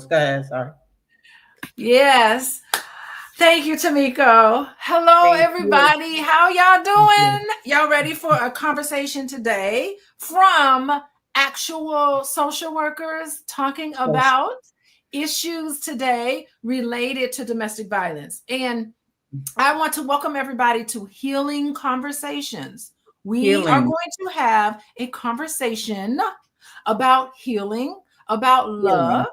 Go ahead. Sorry. Yes. Thank you, Tomiko. Hello, Thank you. everybody. How y'all Thank you. doing? Y'all ready for a conversation today from actual social workers talking So, about issues today related to domestic violence? And I want to welcome everybody to Healing Conversations. We are healing. going to have a conversation about healing, about love, Healing.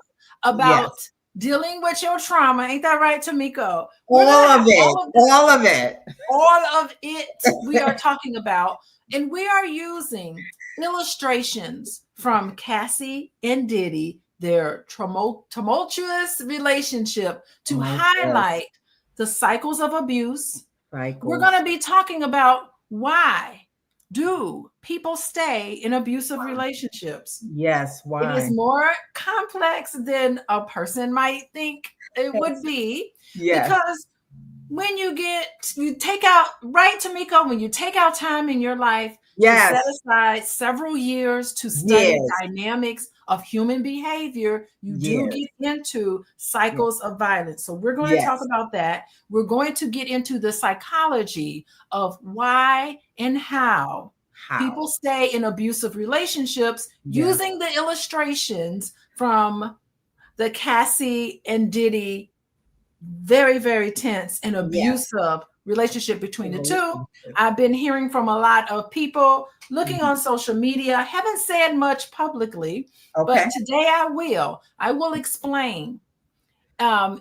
about Yes. dealing with your trauma. Ain't that right, Tomiko? We're going All to have of it. all of this, All of it. all of it we are talking about. And we are using illustrations from Cassie and Diddy, their tumultuous relationship, to Oh, yes. highlight the cycles of abuse. We're going Cycles. to be talking about why do people stay in abusive relationships. Yes. It is Why? more complex than a person might think it would Yes. be, Yes. because when you take out, right, Tomiko, when you take out time in your life to set Yes. aside several years to study Yes. dynamics of human behavior, you do Yes. get into Yes. cycles of violence. So we're going to talk Yes. about that. We're going to get into the psychology of why and how people How? stay in abusive relationships Yes. using the illustrations from the Cassie and Diddy very, very tense and Yes. abusive relationship between the two. Relationship. I've been hearing from a lot of people looking Mhm. on social media, haven't said much publicly, but Okay. today I will. I will explain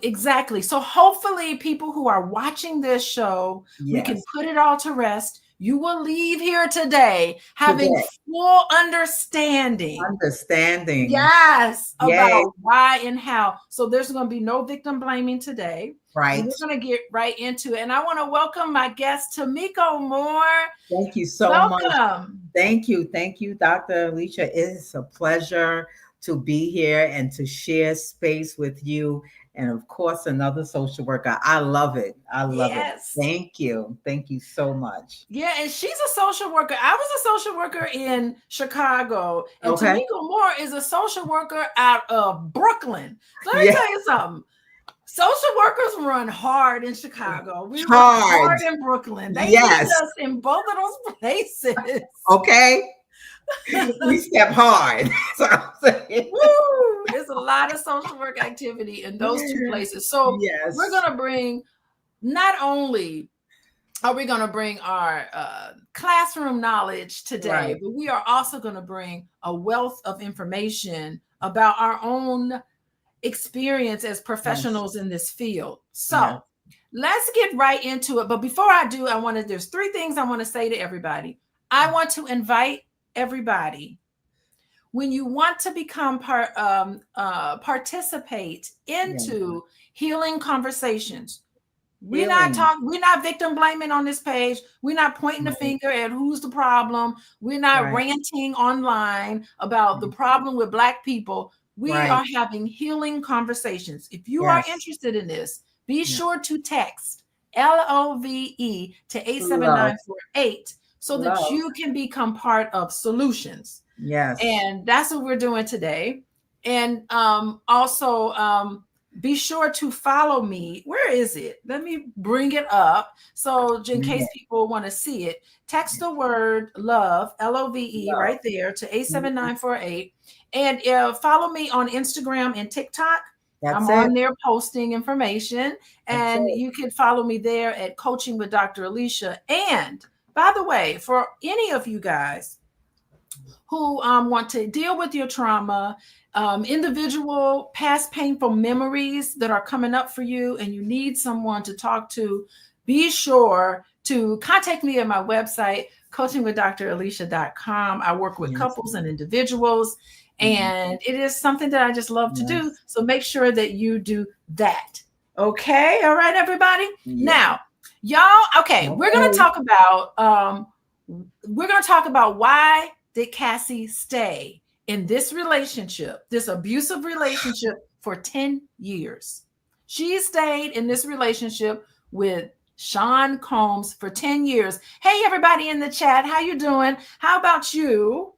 exactly. So hopefully, people who are watching this show, we can Yes. put it all to rest. You will leave here today having Today. full understanding. Understanding. Yes, Yay. about why and how. So there's going to be no victim blaming today. And Right. we're going to get right into it. And I want to welcome my guest, Tomiko Moore. Thank you so much. Welcome. Thank you. Thank you, Dr. Alicia. It is a pleasure to be here and to share space with you. And of course, another social worker. I love it. I love it. Yes. Thank you. Thank you so much. Yeah, and she's a social worker. I was a social worker in Chicago, and Okay. Tomiko Moore is a social worker out of Brooklyn. So let me Yeah. tell you something. Social workers run hard in Chicago. We run Hard. hard in Brooklyn. They need Yes. us in both of those places. Okay. We step hard. So I'm saying. Woo! There's a lot of social work activity in those two places. So we're Yes. going to bring, not only are we going to bring our classroom knowledge today, Right. but we are also going to bring a wealth of information about our own experience as Yes. professionals in this field. Yes. So let's get right into it. But before I do, there's three things I want to say to everybody. I want to invite everybody, when you want to become participate Yes. into healing conversations. Healing. We're not victim blaming on this page. We're not pointing the Right. finger at who's the problem. We're not Right. ranting online about the problem with Black people. We Right. are having healing conversations. If you are Yes. interested in this, be Yeah. sure to text LOVE to Love. 87948 so that Love. you can become part of solutions. Yes. And that's what we're doing today. And also, be sure to follow me. Where is it? Let me bring it up. So, in case Yeah. people want to see it, text the word love, LOVE, Love. right there to Mhm. 87948. And follow me on Instagram and TikTok. That's I'm it. on there posting information. That's And it. you can follow me there at Coaching with Dr. Alicia. And by the way, for any of you guys who want to deal with your trauma, individual past painful memories that are coming up for you, and you need someone to talk to, be sure to contact me at my website, coachingwithdralicia.com. I work with Yes. couples and individuals, Mhm. and it is something that I just love to do. Yes. So make sure that you do that. Okay. All right, everybody. Yeah. Now, y'all, okay, Okay. we're going to talk about why did Cassie stay in this relationship, this abusive relationship, for 10 years. She stayed in this relationship with Sean Combs for 10 years. Hey, everybody in the chat, how you doing? How about you?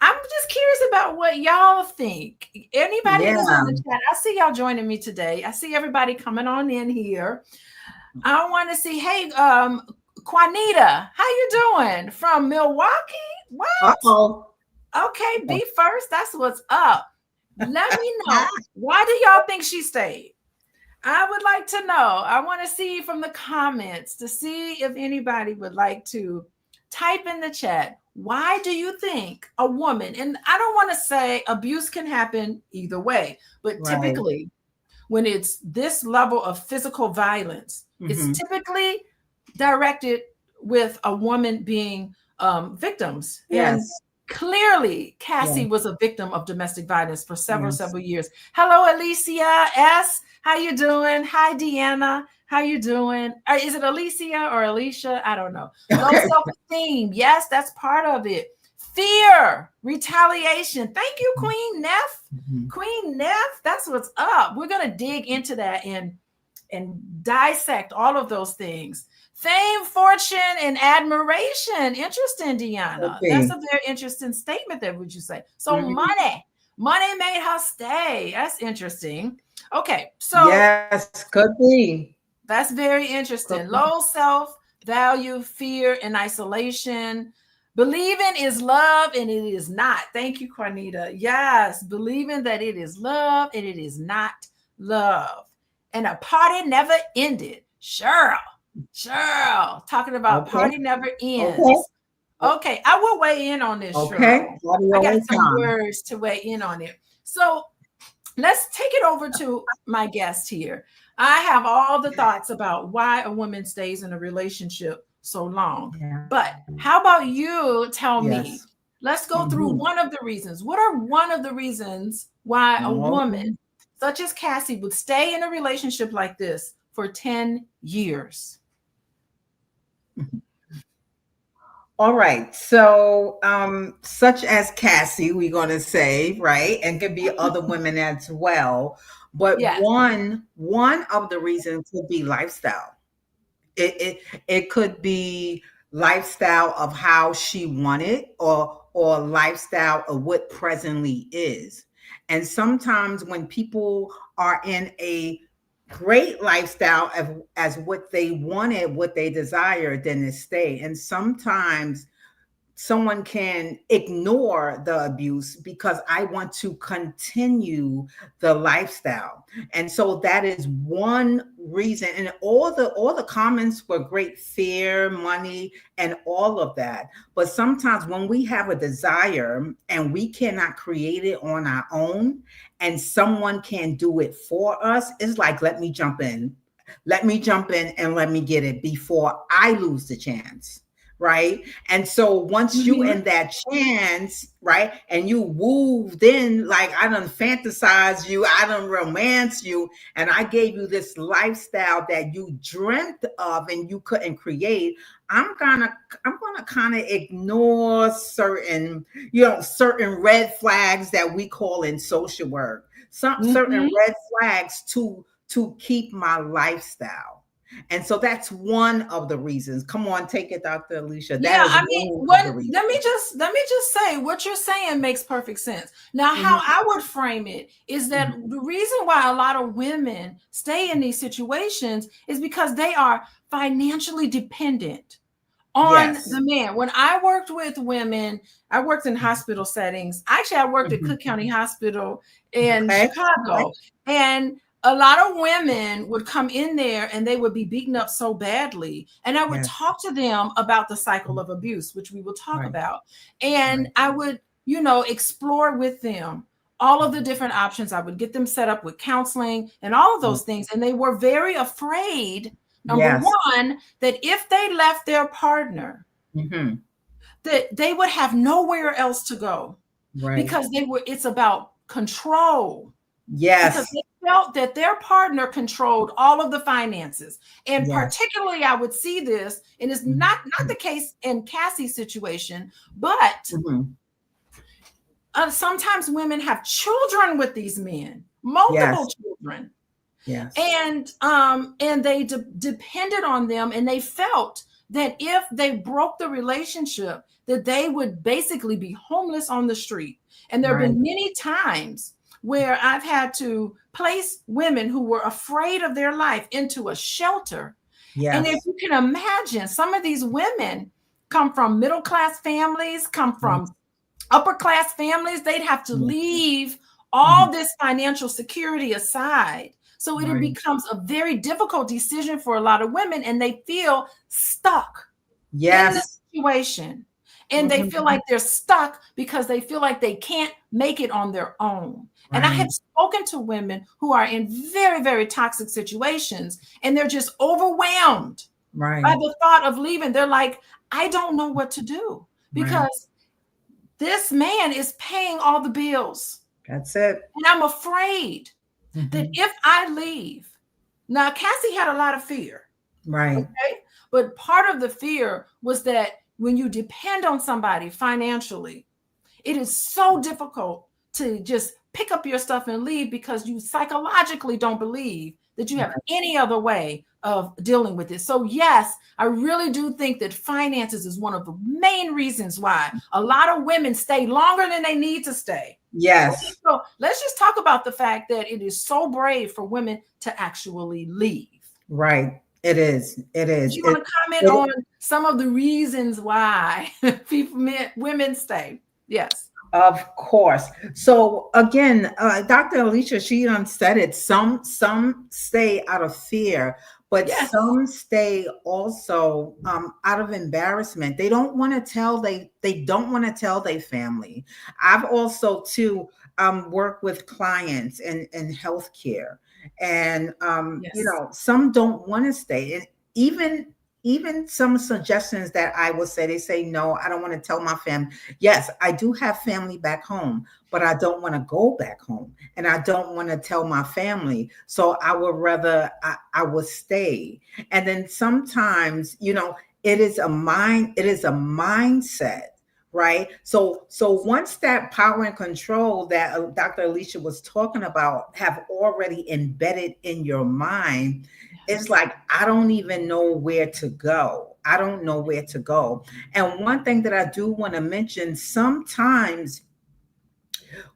I'm just curious about what y'all think. Anybody who's in Yeah. the chat, I see y'all joining me today. I see everybody coming on in here. I want to see, hey, Juanita, how you doing? From Milwaukee? What? Uh-oh. Okay, be first. That's what's up. Let me know. Why do y'all think she stayed? I would like to know. I want to see from the comments to see if anybody would like to type in the chat. Why do you think a woman, and I don't want to say abuse can happen either way, but Right. typically when it's this level of physical violence, it's Mhm. typically directed with a woman being victims. And Yes. clearly, Cassie Yeah. was a victim of domestic violence for Yes. several years. Hello, Alicia S. How you doing? Hi, Deanna. How you doing? Is it Alicia or Alicia? I don't know. Low Okay. self-esteem. Yes, that's part of it. Fear, retaliation. Thank you, Queen Neff. Mhm. Queen Neff, that's what's up. We're gonna dig into that and dissect all of those things. Fame, fortune, and admiration. Interesting, Deanna. That's Okay. a very interesting statement there, would you say? So Mhm. money made her stay. That's interesting. Okay, so Yes, could be. that's very interesting. Could be. Low self-value, fear, and isolation. Believing is love and it is not. Thank you, Juanita. Yes, believing that it is love and it is not love. And a party never ended. Cheryl, talking about Okay. party never ends. Okay. Okay, I will weigh in on this, Okay. Cheryl. Audio I got on some time. words to weigh in on it. So let's take it over to my guest here. I have all the thoughts about why a woman stays in a relationship so long. Yeah. But how about you tell Yes. me? Let's go through Mhm. one of the reasons. What are one of the reasons why a woman, such as Cassie, would stay in a relationship like this for 10 years? All right. So, such as Cassie, we're going to say, right, and could be other women as well. But Yes. one of the reasons could be lifestyle. It could be lifestyle of how she wanted, or lifestyle of what presently is. And sometimes when people are in a great lifestyle as what they wanted, what they desired, then they stay. And sometimes someone can ignore the abuse because I want to continue the lifestyle. And so that is one reason. And all the comments were great: fear, money, and all of that. But sometimes when we have a desire and we cannot create it on our own, and someone can do it for us, it's like, let me jump in. Let me jump in and let me get it before I lose the chance. Right. And so once you in that chance, right, and you wooed in, like, I done fantasize you, I done romance you, and I gave you this lifestyle that you dreamt of and you couldn't create, I'm gonna kind of ignore certain red flags that we call in social work, some certain red flags to keep my lifestyle. And so that's one of the reasons. Come on, take it, Dr. Alicia. That Yeah, is I mean, one of the reasons. let me just say what you're saying makes perfect sense. Now, Mhm. how I would frame it is that the reason why a lot of women stay in these situations is because they are financially dependent on Yes. the man. When I worked with women, I worked in hospital settings. Actually, I worked at Mhm. Cook County Hospital in Okay. Chicago. And a lot of women would come in there and they would be beaten up so badly. And I would Yes. talk to them about the cycle of abuse, which we will talk Right. about. And Right. I would, explore with them all of the different options. I would get them set up with counseling and all of those things. And they were very afraid, number Yes. one, that if they left their partner, Mhm. that they would have nowhere else to go Right. because it's about control, because Yes. they felt that their partner controlled all of the finances. And Yes. particularly I would see this, and it's not the case in Cassie's situation, but Mhm. sometimes women have children with these men, multiple Yes. children. Yes. And they depended on them, and they felt that if they broke the relationship, that they would basically be homeless on the street. And there have Right. been many times where I've had to place women who were afraid of their life into a shelter. And if Yes. you can imagine, some of these women come from middle class families, come Yes. from upper class families. They'd have to Yes. leave Mhm. all this financial security aside. So it Right. becomes a very difficult decision for a lot of women, and they feel stuck in the Yes. situation. And they feel Mhm. like they're stuck because they feel like they can't make it on their own. And I have Right. spoken to women who are in very, very toxic situations, and they're just overwhelmed by Right. the thought of leaving. They're like, I don't know what to do Right. because this man is paying all the bills. That's it. And I'm afraid that Mhm. if I leave, now Cassie had a lot of fear, Right. okay? But part of the fear was that when you depend on somebody financially, it is so difficult to just pick up your stuff and leave because you psychologically don't believe that you have Right. any other way of dealing with it. So, yes, I really do think that finances is one of the main reasons why a lot of women stay longer than they need to stay. Okay, Yes. so let's just talk about the fact that it is so brave for women to actually leave. Right. It is. It Do is. you want to comment It, on some of the reasons why women stay? Yes. of course. So again, Dr. Alicia, she done said it. Some stay out of fear, but Yes. some stay also out of embarrassment. They don't want to tell they don't want to tell their family. I've also too worked with clients in healthcare, and Yes. some don't want to stay, and even some suggestions that I will say, they say no, I don't want to tell my family. Yes, I do have family back home, but I don't want to go back home and I don't want to tell my family. So I would rather, I would stay. And then sometimes, it is a mindset, right? So once that power and control that Dr. Alicia was talking about have already embedded in your mind, it's Yes. like, I don't even know where to go. I don't know where to go. And one thing that I do want to mention, sometimes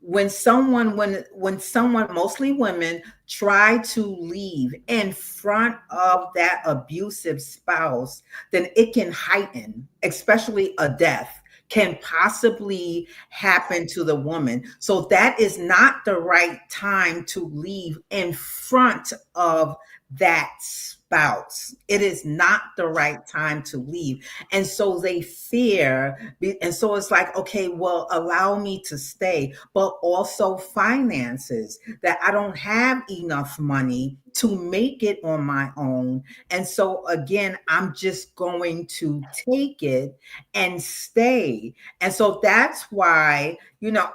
when someone, mostly women, try to leave in front of that abusive spouse, then it can heighten, especially a death can possibly happen to the woman. So that is not the right time to leave in front of that spouse. It is not the right time to leave. And so they fear. And so it's like, okay, well, allow me to stay, but also finances, that I don't have enough money to make it on my own. And so again, I'm just going to take it and stay. And so that's why,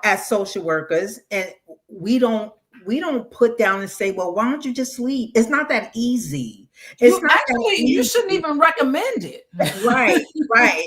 as social workers, and we don't put down and say, well, why don't you just leave? It's not that easy. It's You not that actually you shouldn't easy. even recommend it. Right, right.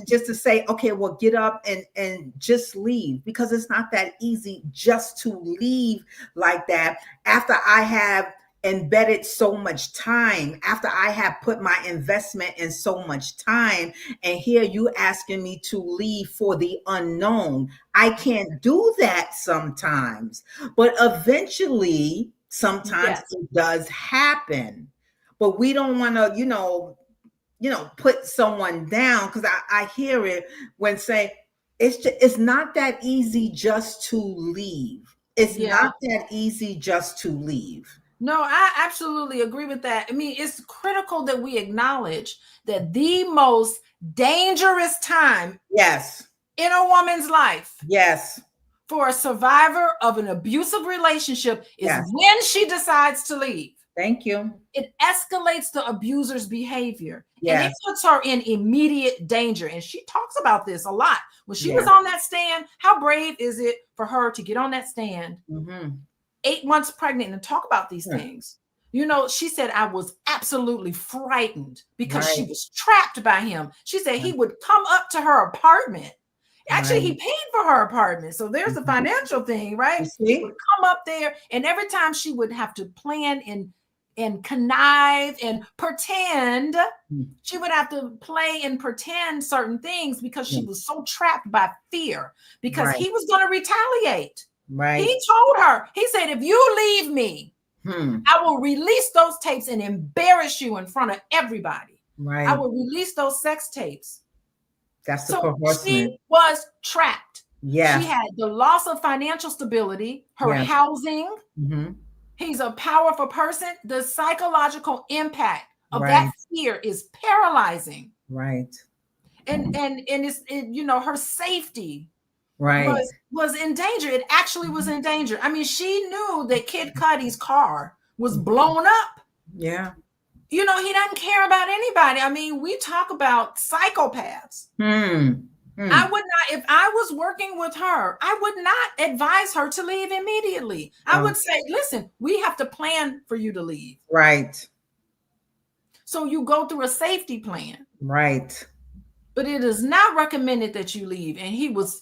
Just to say, okay, well, get up and just leave, because it's not that easy just to leave like that after I have embedded so much time, after I have put my investment in so much time, and here you asking me to leave for the unknown. I can't do that sometimes, but eventually, sometimes Yes. it does happen. But we don't want to, put someone down, because I hear it when saying it's not that easy just to leave. It's Yeah. not that easy just to leave. No, I absolutely agree with that. I mean, it's critical that we acknowledge that the most dangerous time Yes, in a woman's life yes, for a survivor of an abusive relationship is yes. when she decides to leave. Thank you. It escalates the abuser's behavior and it Yes, puts her in immediate danger. And she talks about this a lot. When she was yes. on that stand, how brave is it for her to get on that stand, Hmm. 8 months pregnant, and talk about these things? She said, I was absolutely frightened because she Right, was trapped by him. She said he would come up to her apartment. Actually, he right. paid for her apartment. So there's a Mhm. financial thing, You right? He would see? come up there, and every time she would have to plan and and connive and pretend. She would have to play and pretend certain things because she was so trapped by fear, because he was going to retaliate. Right. He told her, he said, if you leave me, I will release those tapes and embarrass you in front of everybody. Right. I will release those sex tapes. That's the So coercion. she was trapped. Yeah. She had the loss of financial stability, her housing. He's a powerful person. The psychological impact of that fear is paralyzing. Right. And it's you know, her safety Right. was in danger. It actually was in danger. I mean, she knew that Kid Cudi's car was blown up. Yeah. You know, he doesn't care about anybody. I mean, we talk about psychopaths. I would not, if I was working with her, I would not advise her to leave immediately. I would say, listen, we have to plan for you to leave. Right. So you go through a safety plan. Right. But it is not recommended that you leave. And he was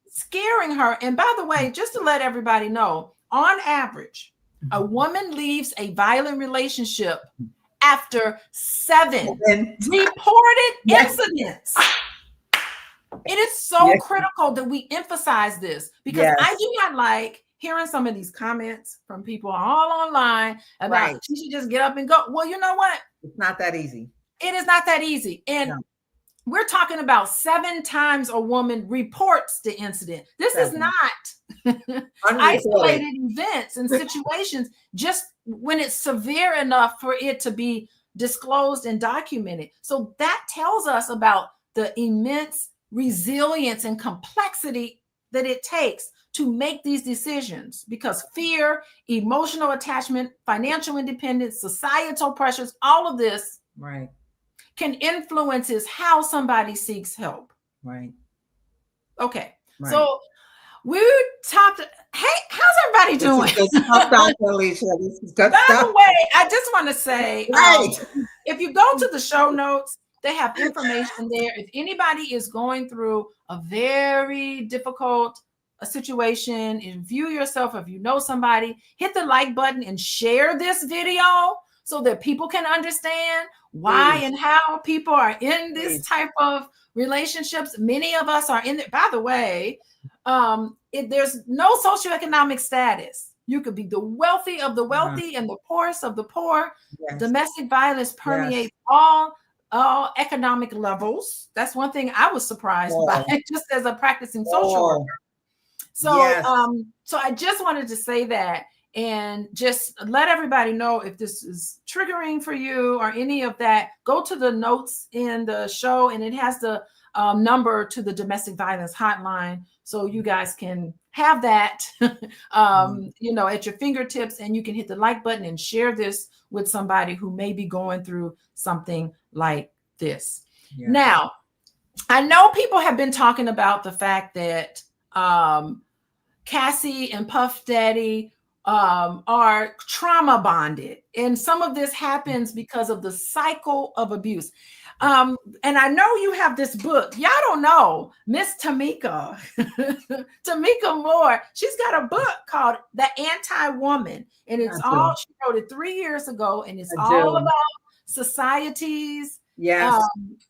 scaring her. And by the way, just to let everybody know, on average, a woman leaves a violent relationship after 7 reported incidents. It is so critical that we emphasize this, because I do not like hearing some of these comments from people all online about she should just get up and go. Well, you know what? It's not that easy. It is not that easy. And we're talking about 7 times a woman reports the incident. This is not isolated events and situations, just when it's severe enough for it to be disclosed and documented. So that tells us about the immense resilience and complexity that it takes to make these decisions, because fear, emotional attachment, financial independence, societal pressures, all of this can influences how somebody seeks help. Right. Okay. So we talked. Hey, how's everybody doing? This is good stuff, Dr. Alicia. This is good By stuff. the way, I just want to say, if you go to the show notes, they have information there. If anybody is going through a very difficult situation, if you yourself, if you know somebody, hit the like button and share this video so that people can understand why and how people are in this type of relationships. Many of us are in it. By the way, there's no socioeconomic status. You could be the wealthy of the wealthy and the poorest of the poor. Domestic violence permeates all economic levels. That's one thing I was surprised by, just as a practicing social worker. So, so I just wanted to say that, and just let everybody know, if this is triggering for you or any of that, go to the notes in the show, and it has the number to the domestic violence hotline, so you guys can have that, you know, at your fingertips, and you can hit the like button and share this with somebody who may be going through something like this. Now, I know people have been talking about the fact that Cassie and Puff Daddy are trauma bonded, and some of this happens because of the cycle of abuse. And I know you have this book. Y'all don't know Miss Tomiko Moore. She's got a book called The Anti-Woman, and it's all, she wrote it 3 years ago, and it's all about societies.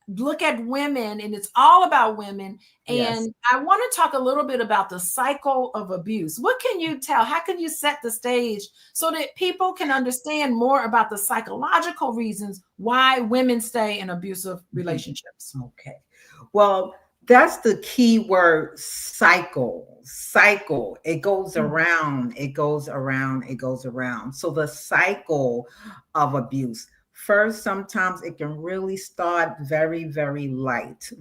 Look at women, and it's all about women. And I want to talk a little bit about the cycle of abuse. What can you tell? How can you set the stage so that people can understand more about the psychological reasons why women stay in abusive relationships? Okay. Well, that's the key word, cycle. Cycle. It goes around, it goes around, it goes around. So the cycle of abuse. First, sometimes it can really start very, very light,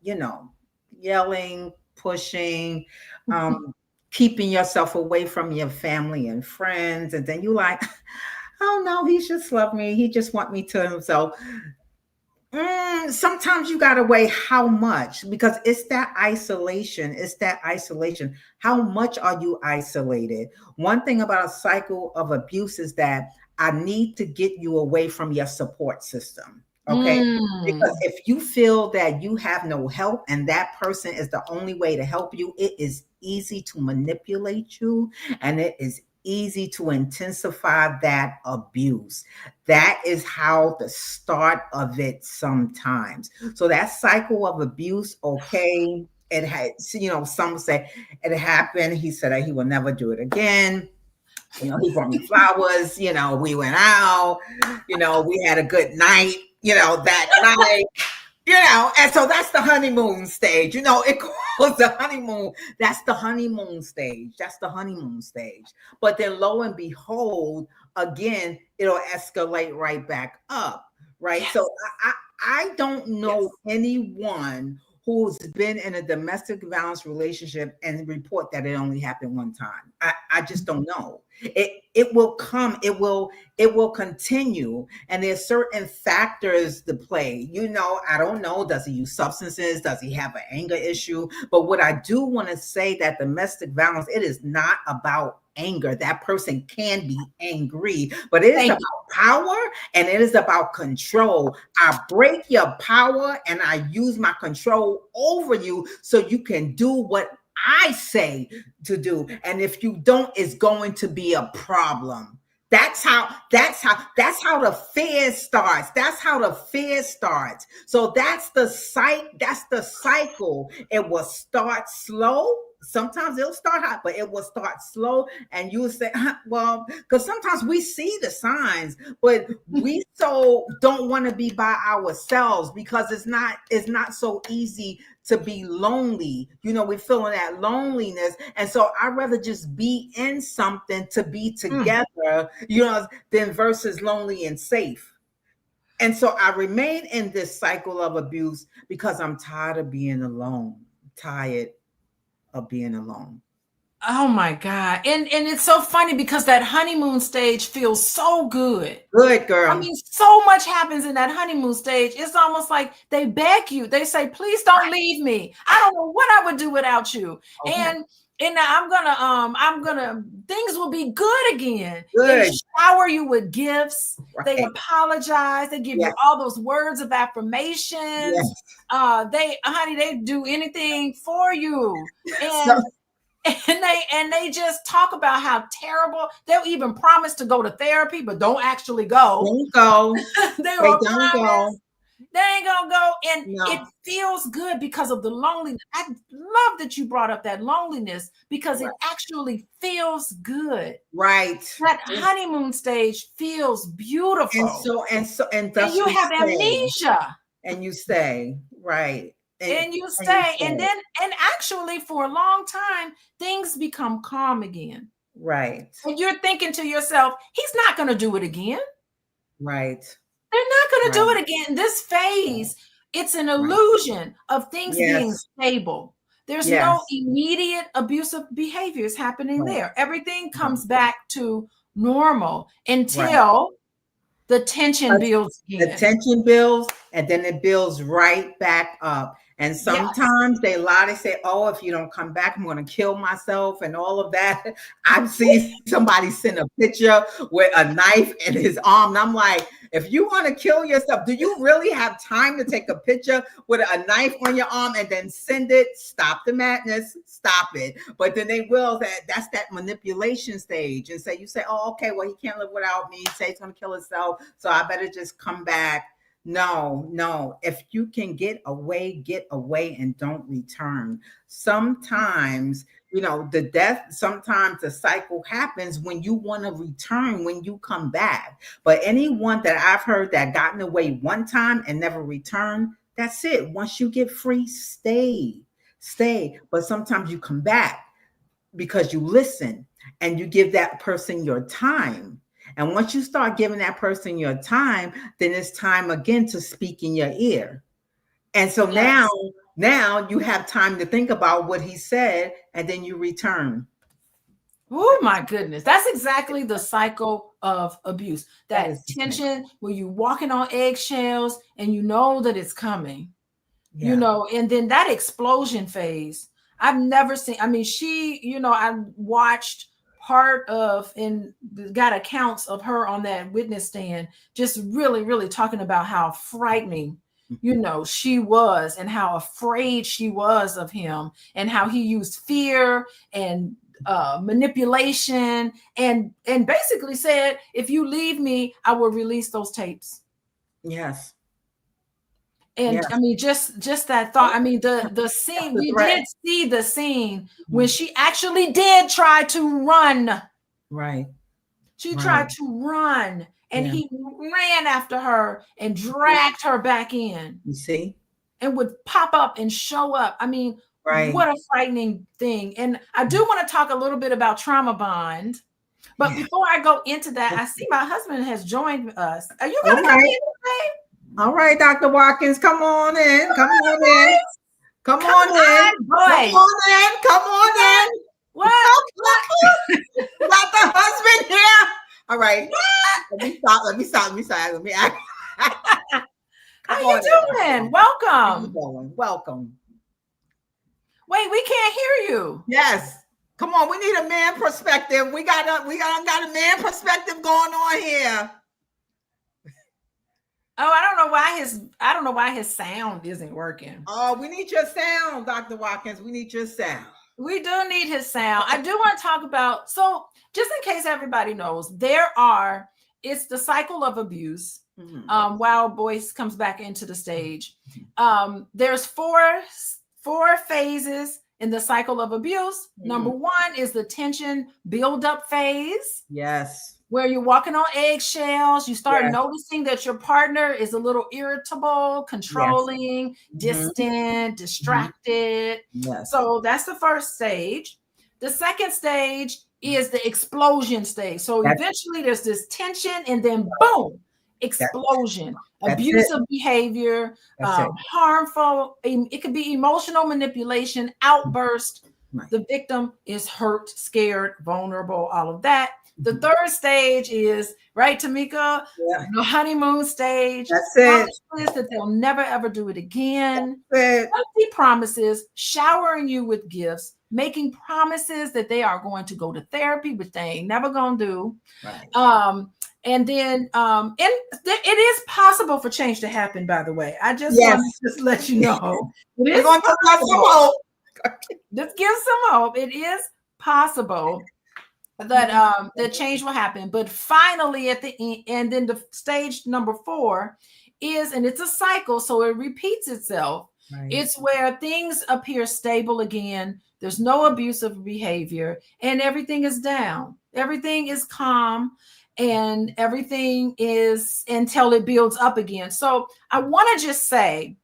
you know, yelling, pushing, keeping yourself away from your family and friends. And then you like, oh no, he just loved me. He just want me to himself. Sometimes you got to weigh how much, because it's that isolation. It's that isolation. How much are you isolated? One thing about a cycle of abuse is that I need to get you away from your support system. Okay. Because if you feel that you have no help and that person is the only way to help you, it is easy to manipulate you, and it is easy to intensify that abuse. That is how the start of it sometimes. So that cycle of abuse, okay, it had, some say it happened. He said that he will never do it again. He brought me flowers, we went out, we had a good night, that night. And so that's the honeymoon stage. It calls the honeymoon. That's the honeymoon stage. That's the honeymoon stage. But then lo and behold, again, it'll escalate right back up. Right. Yes. So I don't know Yes. anyone who's been in a domestic violence relationship and report that it only happened one time. I just don't know. It will come, it will continue. And there's certain factors to play. I don't know. Does he use substances? Does he have an anger issue? But what I do want to say that domestic violence, it is not about anger. That person can be angry, but it is about power and it is about control. I break your power and I use my control over you so you can do what I say to do. And if you don't, it's going to be a problem. That's how the fear starts. That's how the fear starts. So that's the cycle. It will start slow. Sometimes it'll start hot, but it will start slow. And you will say, well, because sometimes we see the signs, but we so don't want to be by ourselves because it's not so easy to be lonely. We're feeling that loneliness. And so I'd rather just be in something to be together, than versus lonely and safe. And so I remain in this cycle of abuse because I'm tired of being alone. I'm tired of being alone. Oh my God. And it's so funny because that honeymoon stage feels so good. Good I girl. mean, so much happens in that honeymoon stage. It's almost like they beg you. They say, please don't leave me. I don't know what I would do without you. Okay. And I'm gonna things will be good again. Good. They shower you with gifts. Right. They apologize. They give you all those words of affirmations. Yes. They do anything for you. And they just talk about how terrible. They'll even promise to go to therapy, but don't actually go. Don't go. They will promise go. they ain't gonna go. And No. it feels good because of the loneliness. I love that you brought up that loneliness because it actually feels good. Right. That honeymoon stage feels beautiful. And you have amnesia. And you stay. Right. And you stay. And actually for a long time, things become calm again. Right. And you're thinking to yourself, he's not going to do it again. Right. They're not going to do it again. This phase, it's an illusion of things being stable. There's no immediate abusive behaviors happening there. Everything comes back to normal until the tension builds again. The tension builds, and then it builds right back up. And sometimes they lie. They say, oh, if you don't come back, I'm going to kill myself and all of that. I've seen somebody send a picture with a knife in his arm. And I'm like, if you want to kill yourself, do you really have time to take a picture with a knife on your arm and then send it? Stop the madness. Stop it. But then they will. That's that manipulation stage. And you say, oh, okay, well, he can't live without me. Say he's going to kill himself. So I better just come back. No. If you can get away and don't return. Sometimes, the death, sometimes the cycle happens when you want to return, when you come back. But anyone that I've heard that gotten away one time and never returned, that's it. Once you get free, stay. But sometimes you come back because you listen and you give that person your time. And once you start giving that person your time, then it's time again to speak in your ear. And so now you have time to think about what he said, and then you return. Oh my goodness. That's exactly the cycle of abuse. That tension where you're walking on eggshells and you know that it's coming. And then that explosion phase. I've never seen, I watched part of and got accounts of her on that witness stand, just really, really talking about how frightening, she was and how afraid she was of him and how he used fear and manipulation, and basically said, if you leave me, I will release those tapes. Yes. And I Yes. mean, just that thought. I mean, the That's scene, the we threat. did see the scene when Mhm. she actually did try to run. Right. She Right. tried to run, and Yeah. he ran after her and dragged her back in, You see? and would pop up and show up. I mean, Right. what a frightening thing. And I do want to talk a little bit about trauma bond. But Yeah. before I go into that, I see my husband has joined us. Are you All going to come right. in today? All right, Dr. Watkins, come on in. Come on in. Boys, Come come on in. on, Come boys. on in. Come on in. What? Got the husband here. All right. What? Let me stop. Let me stop. Let me stop. Let me act. How Come you on in. doing? How you Welcome. doing? Welcome. Wait, we can't hear you. Yes. Come on. We need a man perspective. We got a man perspective going on here. Oh, I don't know why his sound isn't working. Oh, we need your sound, Dr. Watkins. We need your sound. We do need his sound. I do want to talk about, so just in case everybody knows, it's the cycle of abuse. Mm-hmm. While Boyce comes back into the stage, there's four phases in the cycle of abuse. Number one is the tension build-up phase. Yes. Where you're walking on eggshells. You start Yes. noticing that your partner is a little irritable, controlling, distant, distracted. Yes. So that's the first stage. The second stage is the explosion stage. So eventually there's this tension, and then boom, explosion. Abusive behavior, harmful. It could be emotional manipulation, outburst. Right. The victim is hurt, scared, vulnerable, all of that. The third stage is, right, Tomiko? Yeah. The honeymoon stage. That's it. Promises that they'll never ever do it again. That's it. Empty promises, showering you with gifts, making promises that they are going to go to therapy, which they ain't never gonna do. Right. And then it is possible for change to happen, by the way. I just want to just let you know. We're going to give some hope. Let's give some hope. It is possible that that change will happen. But finally at the end, and then the stage number 4 is, and it's a cycle, so it repeats itself. Right. It's where things appear stable again. There's no abusive behavior, and everything is down. Everything is calm, and everything is until it builds up again. So I want to just say,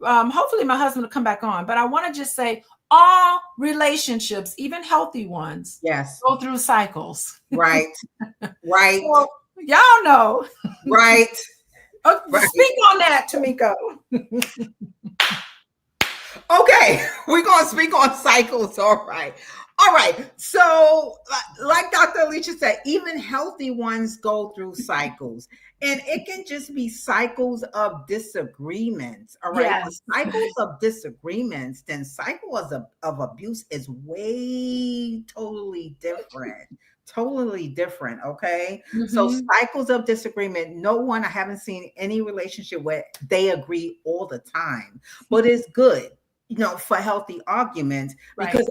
hopefully my husband will come back on, but I want to just say, all relationships, even healthy ones, go through cycles. Right. Right. So, y'all know. Right. Speak on that, Tomiko. Okay, we're going to speak on cycles. All right. All right. So, like Dr. Alicia said, even healthy ones go through cycles. And it can just be cycles of disagreements. All right. Yes. Cycles of disagreements, then cycles of abuse is way totally different. Totally different. Okay. So cycles of disagreement, I haven't seen any relationship where they agree all the time, but it's good, for healthy arguments, because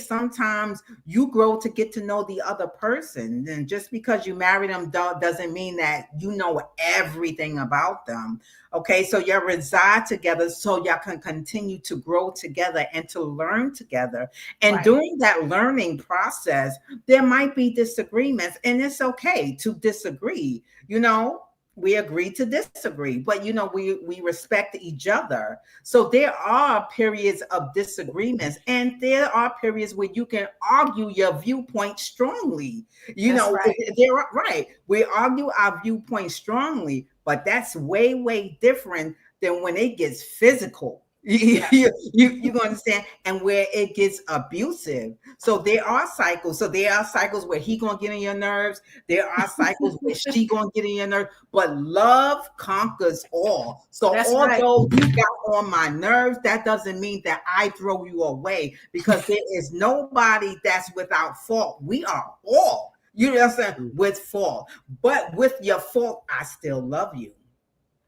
sometimes you grow to get to know the other person. And just because you marry them doesn't mean that you know everything about them. Okay. So you reside together so y'all can continue to grow together and to learn together. And during that learning process, there might be disagreements, and it's okay to disagree. We agree to disagree, but we respect each other. So there are periods of disagreements, and there are periods where you can argue your viewpoint strongly. We argue our viewpoint strongly, but that's way, way different than when it gets physical. You understand, and where it gets abusive. So there are cycles. So there are cycles where he gonna get on your nerves. There are cycles where she gonna get on your nerves. But love conquers all. So although you got on my nerves, that doesn't mean that I throw you away, because there is nobody that's without fault. We are all, with fault. But with your fault, I still love you.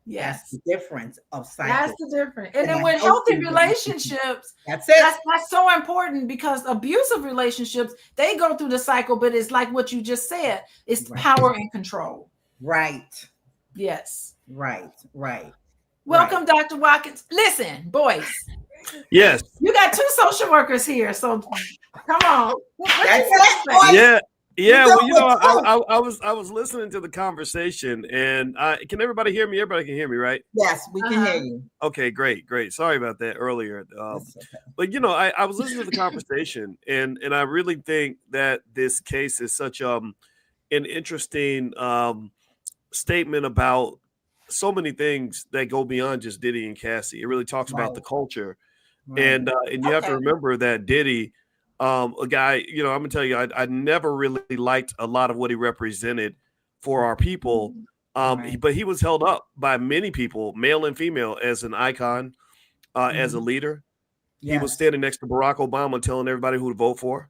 That's Yes. the difference of That's psychic the difference. And and then a with healthy healthy relationships, That's it. that's so important, because abusive relationships, they go through the cycle, but it's like what you just said, it's Right. power and control. Right. Yes. Right. Right. Right. Welcome, Dr. Watkins. Listen, boys, Yes. you got two social workers here, so come on. What you That's got to it, say? boys. Yeah. You Yeah, know well, it too. I was listening to the conversation, and can everybody hear me? Everybody can hear me, right? Yes, we can hear Uh-huh. you. Okay, great, great. Sorry about that earlier. That's okay. But I was listening to the conversation, and I really think that this case is such an interesting statement about so many things that go beyond just Diddy and Cassie. It really talks Right. about the culture, Right. and you have to Okay. remember that Diddy, a guy, I'm gonna tell you, I never really liked a lot of what he represented for our people. Right. But he was held up by many people, male and female, as an icon, as a Mhm. leader. He was Yes. standing next to Barack Obama telling everybody who to vote for.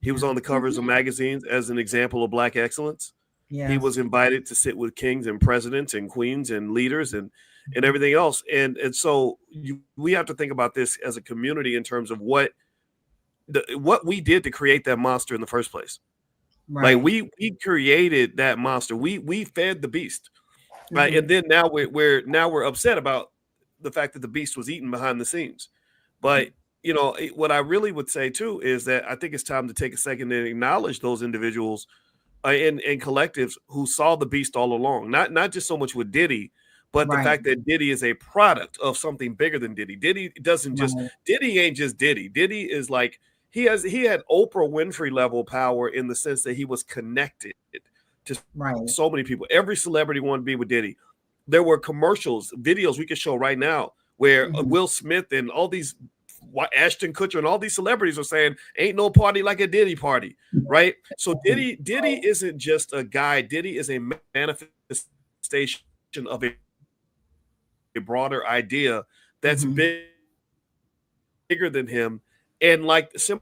He was on the Yes. covers of magazines as an example of Black excellence. He Yes. was invited to sit with kings and presidents and queens and leaders and everything else. And so we have to think about this as a community in terms of what we did to create that monster in the first place. Like Right. we created that monster. We fed the beast, right? Mhm. And then now we're upset about the fact that the beast was eaten behind the scenes. But what I really would say too is that I think it's time to take a second and acknowledge those individuals and collectives who saw the beast all along. Not just so much with Diddy, but the Right. fact that Diddy is a product of something bigger than Diddy. Right. Diddy ain't just Diddy. Diddy is like he had Oprah Winfrey level power in the sense that he was connected to Right. so many people. Every celebrity wanted to be with Diddy. There were commercials, videos we could show right now where Mhm. Will Smith and all these Ashton Kutcher and all these celebrities are saying, "Ain't no party like a Diddy party," right? So Diddy isn't just a guy. Diddy is a manifestation of a broader idea that's Mhm. bigger than him, and like similar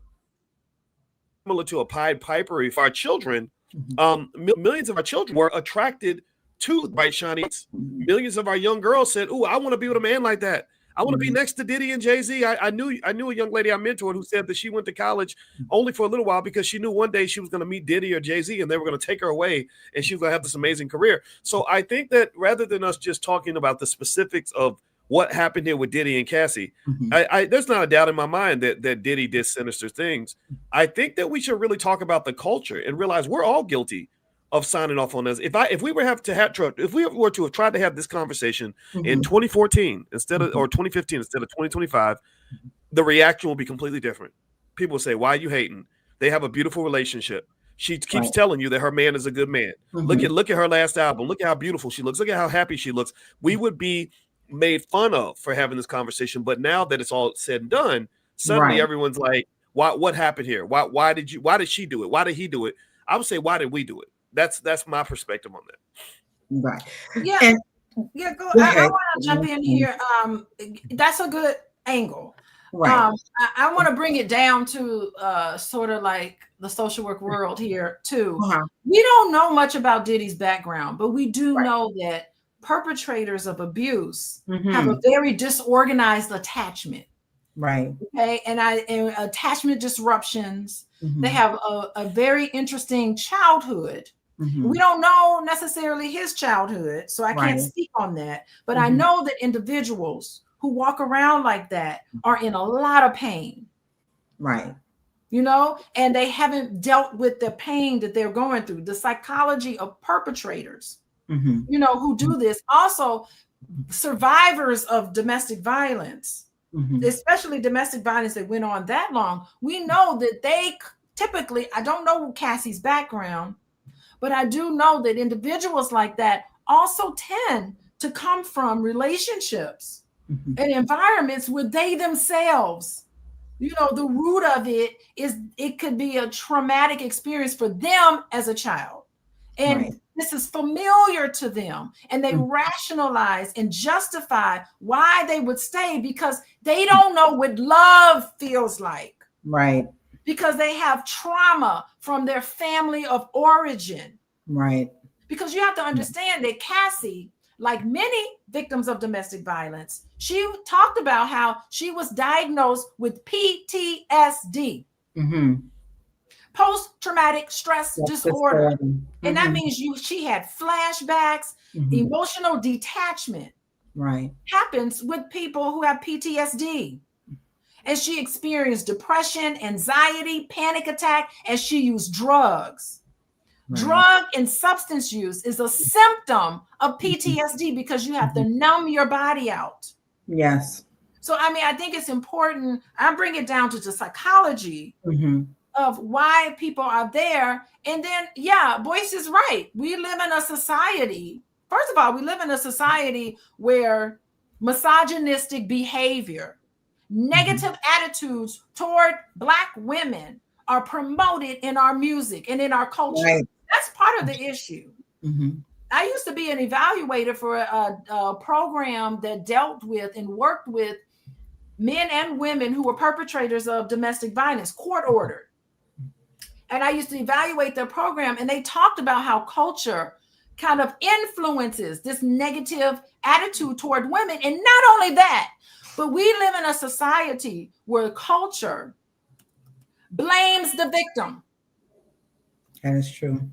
to a Pied Piper. If our children, Mhm. millions of our children were attracted to bright shiny. Mhm. Millions of our young girls said, "Ooh, I want to be with a man like that. I want to be Mhm. next to Diddy and Jay-Z." I knew a young lady I mentored who said that she went to college only for a little while because she knew one day she was going to meet Diddy or Jay-Z and they were going to take her away and she was going to have this amazing career. So I think that rather than us just talking about the specifics of what happened here with Diddy and Cassie, Mhm. there's not a doubt in my mind that Diddy did sinister things. I think that we should really talk about the culture and realize we're all guilty of signing off on this. If we were to have tried to have this conversation in Mhm. 2014 Mhm. or 2015 instead of 2025, the reaction will be completely different. People will say, "Why are you hating? They have a beautiful relationship. She keeps Right. telling you that her man is a good man. Mhm. Look at her last album. Look at how beautiful she looks. Look at how happy she looks." We would be made fun of for having this conversation. But now that it's all said and done, suddenly Right. everyone's like, what happened here? Why did she do it? Why did he do it? I would say, why did we do it? That's my perspective on that. Right. Yeah, And yeah, go I ahead. want to jump in here. That's a good angle. Right. I want to bring it down to sort of like the social work world here too. Uh-huh. We don't know much about Diddy's background, but we do Right. know that perpetrators of abuse have a Mhm. very disorganized attachment. Right. Okay, and attachment disruptions. They Mhm. have a very interesting childhood. We Mhm. don't know necessarily his childhood, so I can't Right. speak on that. But I Mhm. know that individuals who walk around like that are in a lot of pain, Right. and they haven't dealt with the pain that they're going through. The psychology of perpetrators, Mhm. who do this. Also, survivors of domestic violence, Mhm. especially domestic violence that went on that long, we know that they typically, I don't know Cassie's background, but I do know that individuals like that also tend to come from relationships Mhm. and environments where they themselves, the root of it is it could be a traumatic experience for them as a child. Right. And this is familiar to them. And they Mhm. rationalize and justify why they would stay because they don't know what love feels like, Right. because they have trauma from their family of origin. Right. Because you have to understand that Cassie, like many victims of domestic violence, she talked about how she was diagnosed with PTSD, post-traumatic stress disorder. And that means she had flashbacks, emotional detachment. Right. Happens with people who have PTSD. And she experienced depression, anxiety, panic attack, and she used drugs. Right. Drug and substance use is a symptom of PTSD because you have to numb your body out. Yes. So, I mean, I think it's important. I bring it down to the psychology of why people are there. And then, yeah, Boyce is right. We live in a society. First of all, we live in a society where misogynistic behavior, negative attitudes toward Black women are promoted in our music and in our culture. Right. That's part of the issue. I used to be an evaluator for a program that dealt with and worked with men and women who were perpetrators of domestic violence, court ordered. And I used to evaluate their program, and they talked about how culture kind of influences this negative attitude toward women. And not only that, but we live in a society where culture blames the victim. That is true.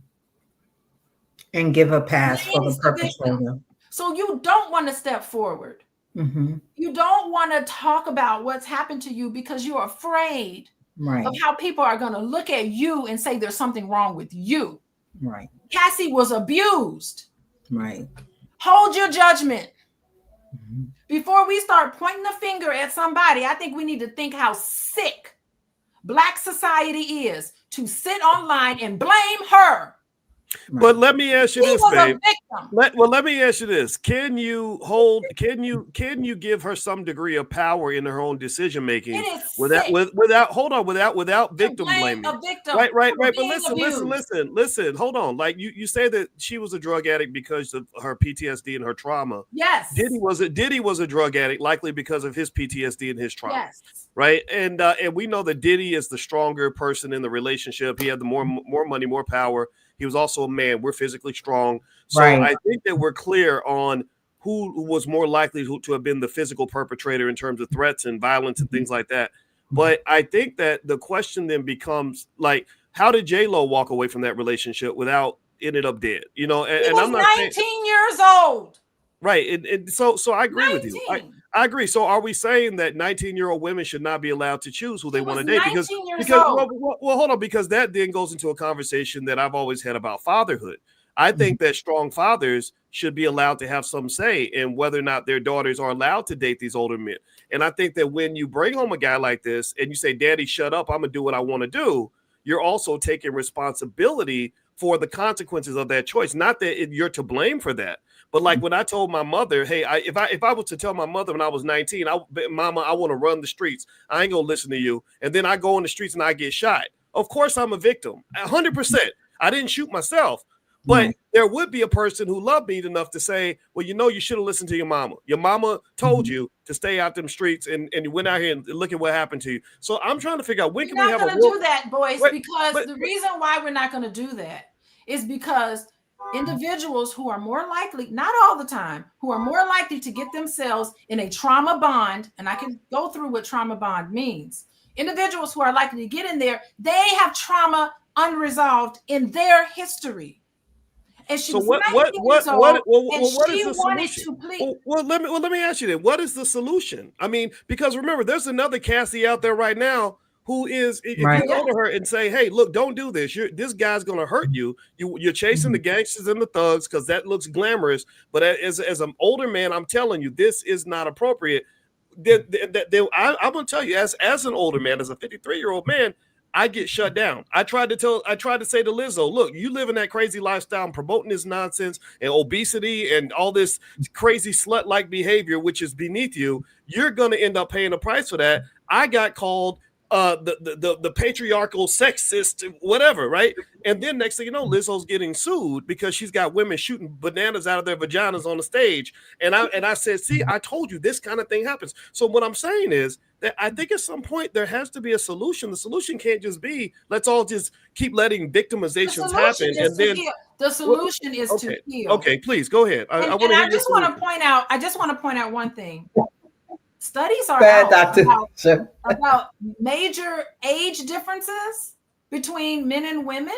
And give a pass for the perpetrator. So you don't want to step forward. You don't want to talk about what's happened to you because you're afraid of how people are going to look at you and say there's something wrong with you. Right. Cassie was abused. Right. Hold your judgment. Before we start pointing the finger at somebody, I think we need to think how sick Black society is to sit online and blame her. But let me ask you this, babe. Let me ask you this. Can you give her some degree of power in her own decision making without victim blaming? Right. But listen. Hold on. Like you say that she was a drug addict because of her PTSD and her trauma. Yes. Diddy was a drug addict, likely because of his PTSD and his trauma. Yes. Right. And we know that Diddy is the stronger person in the relationship. He had the more money, more power. He was also a man. We're physically strong. So I think that we're clear on who was more likely to have been the physical perpetrator in terms of threats and violence and things like that. But I think that the question then becomes, like, how did J-Lo walk away from that relationship without ended up dead? You know, and I'm not 19 years old. Right. And so I agree with you. I agree. So are we saying that 19-year-old women should not be allowed to choose who they want to date? Because hold on, because that then goes into a conversation that I've always had about fatherhood. I think that strong fathers should be allowed to have some say in whether or not their daughters are allowed to date these older men. And I think that when you bring home a guy like this and you say, Daddy, shut up, I'm gonna do what I want to do, you're also taking responsibility for the consequences of that choice. Not that you're to blame for that. But like when I told my mother, hey, if I was to tell my mother when I was 19, Mama, I want to run the streets. I ain't gonna listen to you. And then I go in the streets and I get shot. Of course, I'm a victim. 100%. I didn't shoot myself. But there would be a person who loved me enough to say, well, you should have listened to your mama. Your mama told you to stay out them streets, and you went out here and look at what happened to you. So I'm trying to figure out when can we have a war. We're not going to do that, boys, because the reason why we're not going to do that is because individuals who are more likely, not all the time, who are more likely to get themselves in a trauma bond, and I can go through what trauma bond means. Individuals who are likely to get in there, they have trauma unresolved in their history. And she was 19 years old, and she wanted to plead. Well, let me ask you then. What is the solution? I mean, because remember, there's another Cassie out there right now who is, if you go to her and say, hey, look, don't do this. This guy's going to hurt you. You're chasing the gangsters and the thugs because that looks glamorous. But as an older man, I'm telling you, this is not appropriate. I'm going to tell you, as an older man, as a 53-year-old man, I get shut down. I tried to say to Lizzo, look, you live in that crazy lifestyle and promoting this nonsense and obesity and all this crazy slut-like behavior, which is beneath you. You're going to end up paying a price for that. I got called the patriarchal sexist, whatever, right? And then next thing you know, Lizzo's getting sued because she's got women shooting bananas out of their vaginas on the stage. And I said, see, I told you this kind of thing happens. So what I'm saying is that I think at some point there has to be a solution. The solution can't just be let's all just keep letting victimizations happen. And then The solution is to Okay. heal. Okay, please go ahead. I want to And hear I your just want solution. to point out, one thing. Studies are Bad, out Doctor. about major age differences between men and women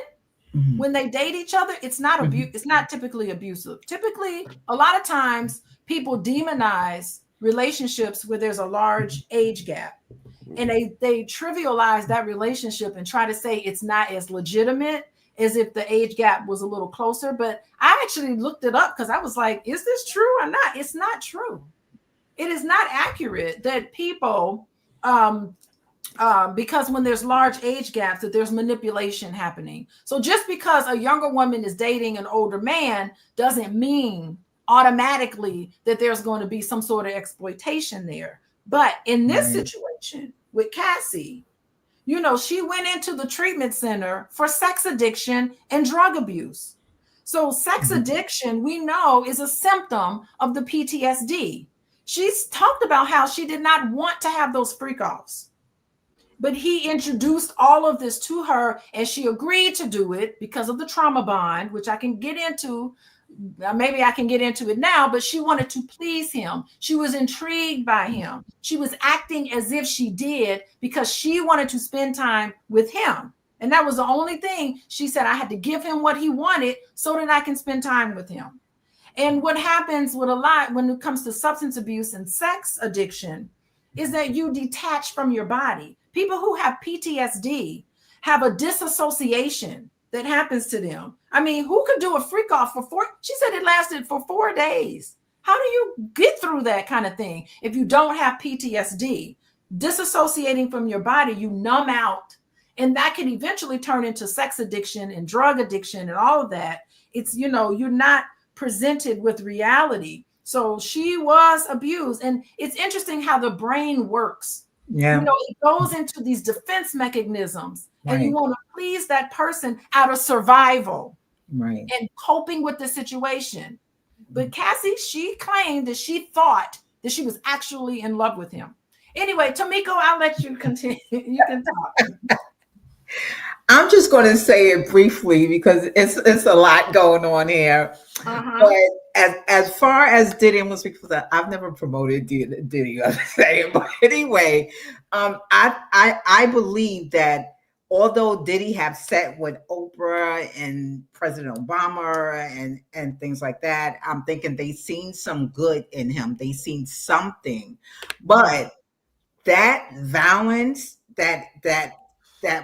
when they date each other. It's not it's not typically abusive. Typically, a lot of times people demonize relationships where there's a large age gap, and they trivialize that relationship and try to say it's not as legitimate as if the age gap was a little closer. But I actually looked it up because I was like, is this true or not? It's not true. It is not accurate that people because when there's large age gaps, that there's manipulation happening. So just because a younger woman is dating an older man doesn't mean automatically that there's going to be some sort of exploitation there. But in this situation with Cassie, you know, she went into the treatment center for sex addiction and drug abuse. So sex addiction, we know, is a symptom of the PTSD. She's talked about how she did not want to have those freak offs, but he introduced all of this to her and she agreed to do it because of the trauma bond, which I can get into. Maybe I can get into it now, but she wanted to please him. She was intrigued by him. She was acting as if she did because she wanted to spend time with him. And that was the only thing she said. I had to give him what he wanted so that I can spend time with him. And what happens with a lot when it comes to substance abuse and sex addiction is that you detach from your body. People who have PTSD have a disassociation that happens to them. I mean, who could do a freak off for she said it lasted for 4 days. How do you get through that kind of thing if you don't have PTSD? Disassociating from your body, you numb out, and that can eventually turn into sex addiction and drug addiction and all of that. It's, you know, you're not presented with reality. So she was abused. And it's interesting how the brain works. Yeah. You know, it goes into these defense mechanisms, and you want to please that person out of survival and coping with the situation. But Cassie, she claimed that she thought that she was actually in love with him. Anyway, Tomiko, I'll let you continue. You can talk. I'm just going to say it briefly because it's a lot going on here. But as far as Diddy, and we'll speak for that, I've never promoted Diddy. I'm saying, but anyway, I believe that although Diddy have sat with Oprah and President Obama and things like that, I'm thinking they seen some good in him. They seen something, but that violence that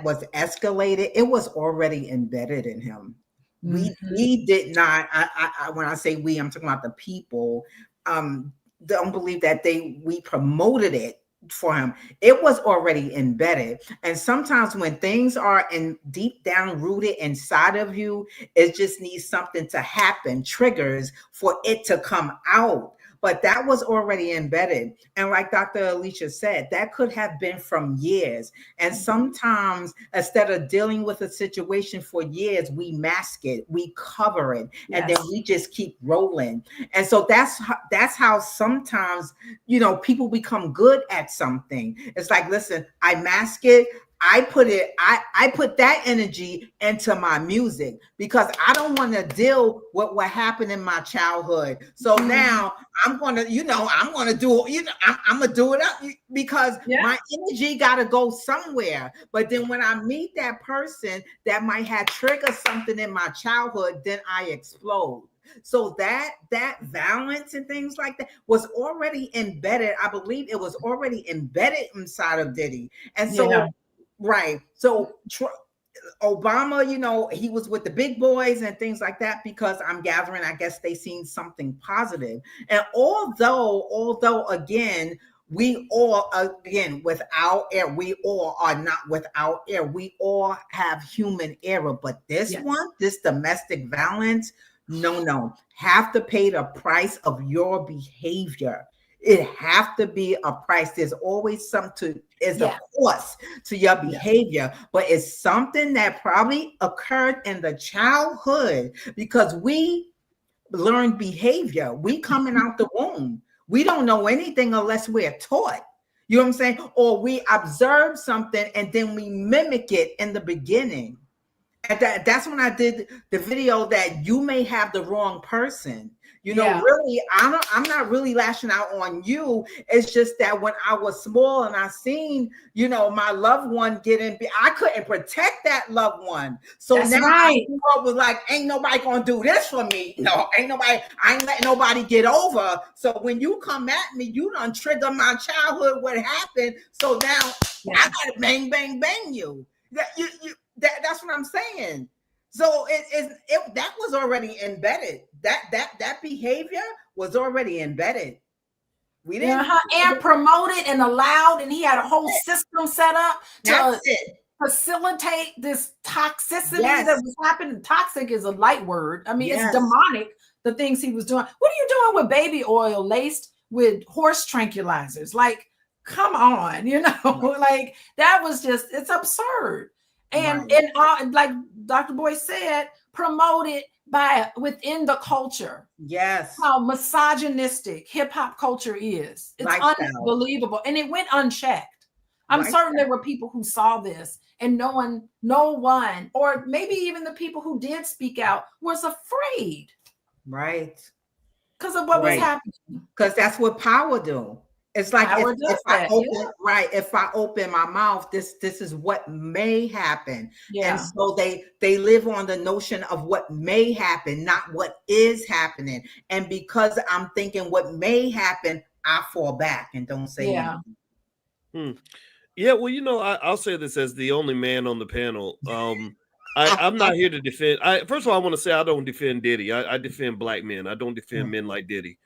was escalated, it was already embedded in him. We did not. I when I say we, I'm talking about the people. Don't believe that we promoted it for him. It was already embedded. And sometimes when things are deep down rooted inside of you, it just needs something to happen, triggers for it to come out. But that was already embedded. And like Dr. Alicia said, that could have been from years. And sometimes instead of dealing with a situation for years, we mask it, we cover it, and then we just keep rolling. And so that's how sometimes, you know, people become good at something. It's like, listen, I mask it. I put that energy into my music because I don't want to deal with what happened in my childhood. So now I'm going to do, I'm going to do it up because my energy got to go somewhere. But then when I meet that person that might have triggered something in my childhood, then I explode. So that violence and things like that was already embedded. I believe it was already embedded inside of Diddy. And so, so Obama, you know, he was with the big boys and things like that because I'm gathering, I guess they seen something positive. And although again, we all, again, without error, we all are not without error. We all have human error. But this one, this domestic violence, no, have to pay the price of your behavior. It have to be a price. There's always something is a cost to your behavior, but it's something that probably occurred in the childhood because we learned behavior. We coming out the womb. We don't know anything unless we're taught. You know what I'm saying? Or we observe something and then we mimic it in the beginning. And that's when I did the video that you may have the wrong person. Yeah. Really, I'm not really lashing out on you. It's just that when I was small and I seen, my loved one I couldn't protect that loved one. So That's now right. I was like, ain't nobody gonna do this for me. No, ain't nobody, I ain't letting nobody get over. So when you come at me, you done trigger my childhood, what happened. So now I gotta bang, bang, bang you. That's what I'm saying. So that was already embedded. That behavior was already embedded. We didn't and promoted and allowed, and he had a whole system set up to facilitate this toxicity that was happening. Toxic is a light word. I mean, it's demonic, the things he was doing. What are you doing with baby oil laced with horse tranquilizers? Like, come on, like that was just, it's absurd. And like Dr. Boyce said, promoted within the culture. Yes. How misogynistic hip hop culture is. It's unbelievable. And it went unchecked. I'm certain there were people who saw this and no one, or maybe even the people who did speak out was afraid. Right. Because of what was happening. Because that's what power do. It's like if I open my mouth, this is what may happen. And so they live on the notion of what may happen, not what is happening. And because I'm thinking what may happen, I fall back and don't say anything. Yeah, well, I'll say this as the only man on the panel. I'm not here to defend. First of all, I want to say I don't defend Diddy. I defend black men. I don't defend men like Diddy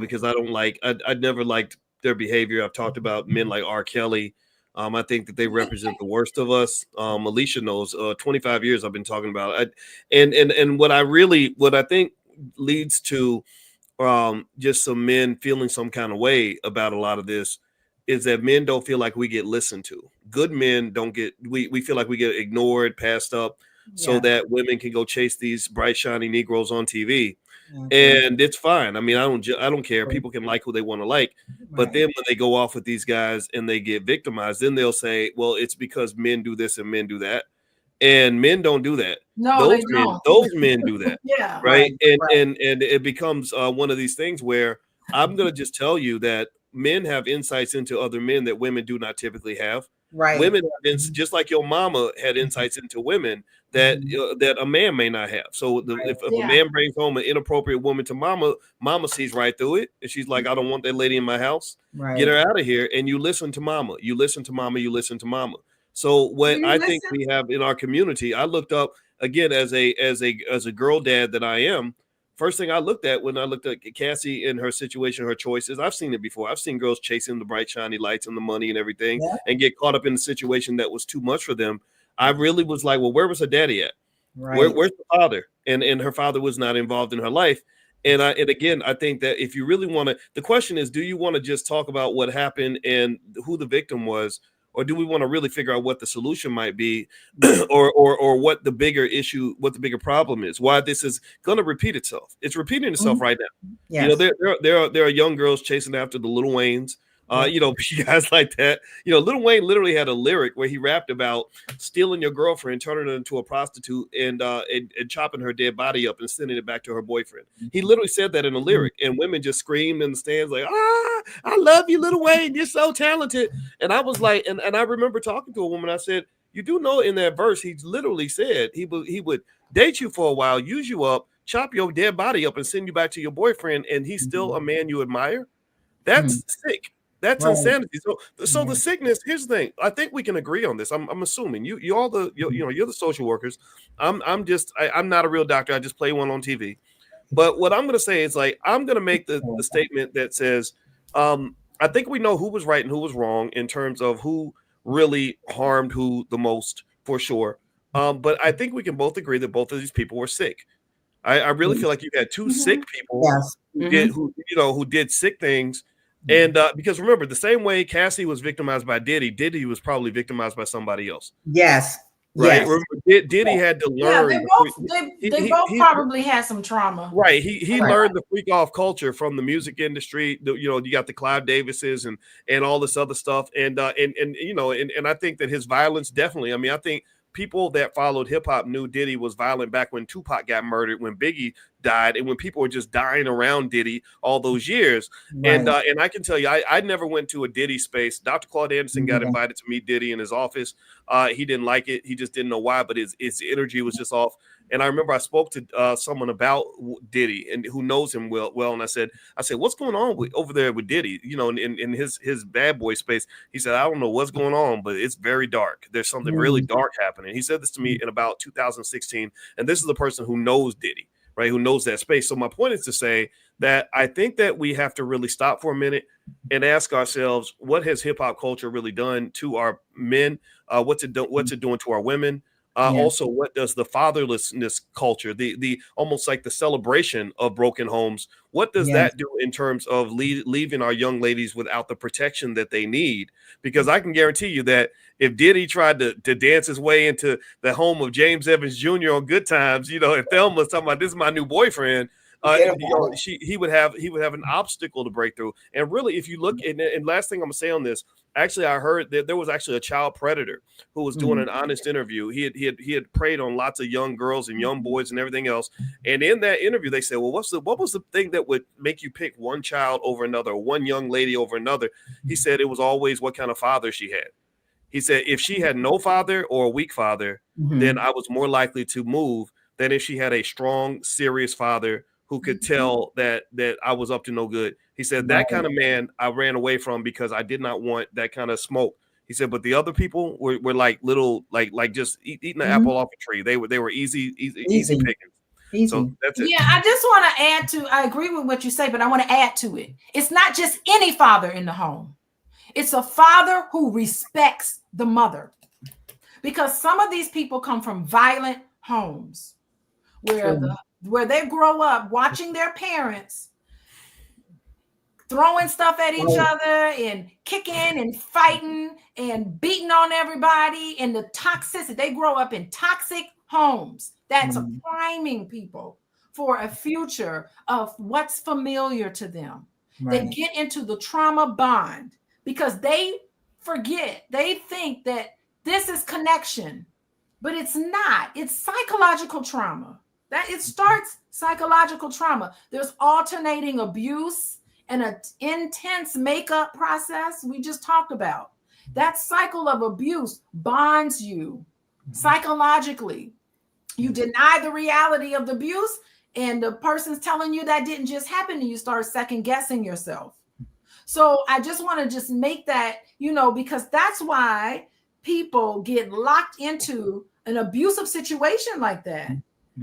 because I don't like. I never liked their behavior. I've talked about men like R. Kelly. I think that they represent the worst of us. Alicia knows. 25 years I've been talking about. And what I think leads to just some men feeling some kind of way about a lot of this is that men don't feel like we get listened to. Good men don't get. We feel like we get ignored, passed up, so that women can go chase these bright, shiny Negroes on TV. And it's fine. I mean, I don't care. People can like who they want to like. But then when they go off with these guys and they get victimized, then they'll say, well, it's because men do this and men do that. And men don't do that. No, those men do that. Right. And it becomes one of these things where I'm going to just tell you that men have insights into other men that women do not typically have. Women have just like your mama had insights into women that a man may not have. So if a man brings home an inappropriate woman to mama sees right through it, and she's like, I don't want that lady in my house. Get her out of here. And you listen to mama. You listen to mama. You listen to mama. So what I think we have in our community, I looked up again as a girl dad that I am. First thing I looked at when I looked at Cassie and her situation, her choices, I've seen it before. I've seen girls chasing the bright, shiny lights and the money and everything and get caught up in a situation that was too much for them. I really was like, well, where was her daddy at? Where's the father? And her father was not involved in her life. And again, I think that if you really want to, the question is, do you want to just talk about what happened and who the victim was? Or do we want to really figure out what the solution might be, or what the bigger issue, what the bigger problem is, why this is going to repeat itself? It's repeating itself right now. Yes. There are young girls chasing after the Lil Waynes, guys like that. Lil Wayne literally had a lyric where he rapped about stealing your girlfriend, turning her into a prostitute, and chopping her dead body up and sending it back to her boyfriend. He literally said that in a lyric, and women just screamed in the stands like, I love you, Lil Wayne, you're so talented. And I was like, and I remember talking to a woman, I said, you do know in that verse, he literally said he would date you for a while, use you up, chop your dead body up, and send you back to your boyfriend, and he's still a man you admire. That's sick. That's insanity. So the sickness. Here's the thing. I think we can agree on this. I'm assuming you're the social workers. I'm not a real doctor. I just play one on TV. But what I'm going to say is, like, I'm going to make the statement that says, I think we know who was right and who was wrong in terms of who really harmed who the most, for sure. But I think we can both agree that both of these people were sick. I really feel like you had two sick people who did sick things. And because remember, the same way Cassie was victimized by Diddy was probably victimized by somebody else. Yes. Right. Yes. Remember, Diddy had to learn. They both probably had some trauma. Right. He learned the freak off culture from the music industry. You got the Clive Davises and all this other stuff. And I think that his violence definitely. I mean, I think people that followed hip hop knew Diddy was violent back when Tupac got murdered, when Biggie died, and when people were just dying around Diddy all those years. Right. And I can tell you, I never went to a Diddy space. Dr. Claude Anderson got invited to meet Diddy in his office. He didn't like it. He just didn't know why, but his energy was just off. And I remember I spoke to someone about Diddy and who knows him well. And I said, what's going on over there with Diddy? You know, in his bad boy space. He said, I don't know what's going on, but it's very dark. There's something really dark happening. He said this to me in about 2016. And this is the person who knows Diddy, right? Who knows that space. So my point is to say that I think that we have to really stop for a minute and ask ourselves, what has hip hop culture really done to our men? What's it doing to our women? Also, what does the fatherlessness culture, the almost like the celebration of broken homes, what does that do in terms of leaving our young ladies without the protection that they need? Because I can guarantee you that if Diddy tried to dance his way into the home of James Evans Jr. on Good Times, you know, and Thelma's talking about, this is my new boyfriend, you know, he would have an obstacle to break through. And really, if you look, and last thing I'm gonna say on this, actually, I heard that there was actually a child predator who was doing an honest interview. He had preyed on lots of young girls and young boys and everything else. And in that interview, they said, well, what was the thing that would make you pick one child over another, or one young lady over another? He said it was always what kind of father she had. He said if she had no father or a weak father, then I was more likely to move than if she had a strong, serious father who could tell that I was up to no good. He said that kind of man I ran away from because I did not want that kind of smoke. He said, but the other people were like little, like just eating an apple off a tree. They were easy pickings. So that's it. Yeah, I just want to add to, I agree with what you say, but I want to add to it. It's not just any father in the home. It's a father who respects the mother. Because some of these people come from violent homes where they grow up watching their parents throwing stuff at each other and kicking and fighting and beating on everybody, and the toxicity. They grow up in toxic homes. That's priming people for a future of what's familiar to them. They get into the trauma bond because they forget. They think that this is connection, but it's not. It's psychological trauma. That it starts psychological trauma. There's alternating abuse and an intense makeup process we just talked about. That cycle of abuse bonds you psychologically. You deny the reality of the abuse, and the person's telling you that didn't just happen, and you start second guessing yourself. So I just want to just make that, you know, because that's why people get locked into an abusive situation like that.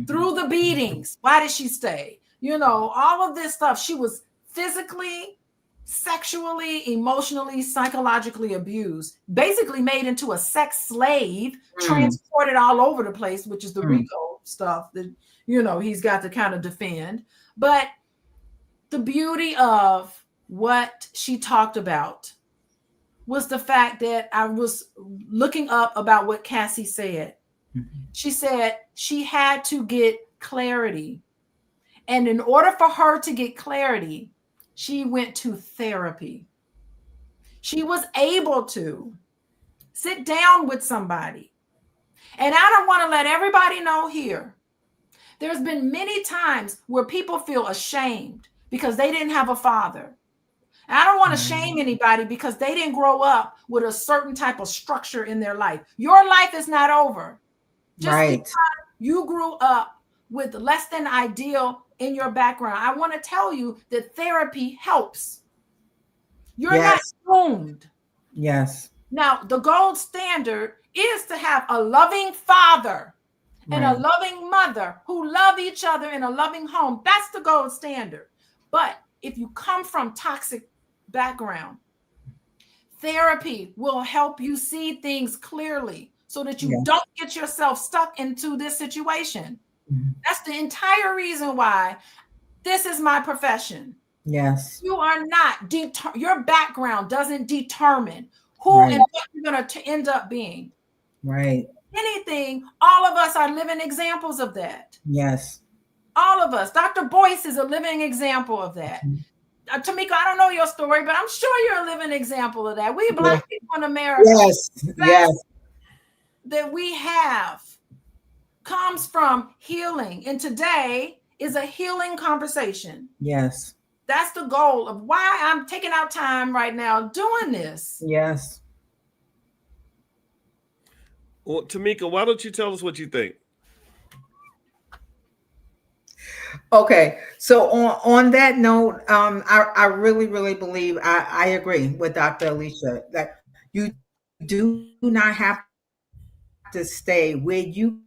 Through the beatings. Why did she stay? You know, all of this stuff. She was physically, sexually, emotionally, psychologically abused, basically made into a sex slave, transported all over the place, which is the RICO stuff that, you know, he's got to kind of defend. But the beauty of what she talked about was the fact that I was looking up about what Cassie said. She said she had to get clarity. And in order for her to get clarity, she went to therapy. She was able to sit down with somebody. And I don't want to let everybody know here. There's been many times where people feel ashamed because they didn't have a father. And I don't want to shame anybody because they didn't grow up with a certain type of structure in their life. Your life is not over. Just because you grew up with less than ideal in your background, I want to tell you that therapy helps. You're not doomed. Yes. Now, the gold standard is to have a loving father and a loving mother who love each other in a loving home. That's the gold standard. But if you come from toxic background, therapy will help you see things clearly, so that you don't get yourself stuck into this situation. That's the entire reason why this is my profession. Yes. You are not, your background doesn't determine who and what you're going to end up being. Right. Anything, all of us are living examples of that. Yes. All of us. Dr. Boyce is a living example of that. Tomiko, I don't know your story, but I'm sure you're a living example of that. We Black people in America. Yes. that we have comes from healing. And today is a healing conversation. Yes. That's the goal of why I'm taking out time right now doing this. Yes. Well, Tomiko, why don't you tell us what you think? Okay, so on that note, I really really believe I agree with Dr. Alicia that you do not have to stay where you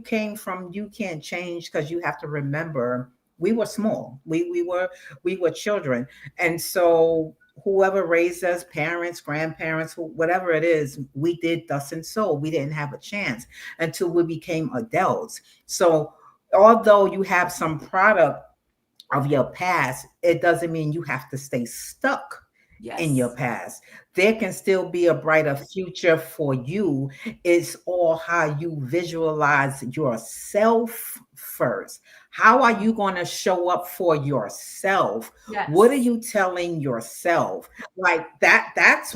came from. You can't change because you have to remember we were small. We were children, and so whoever raised us, parents, grandparents, whatever it is, we did thus and so. We didn't have a chance until we became adults. So although you have some product of your past, it doesn't mean you have to stay stuck in your past. There Yes. can still be a brighter future for you. It's all how you visualize yourself first. How are you going to show up for yourself? What are you Yes. telling yourself? Like that's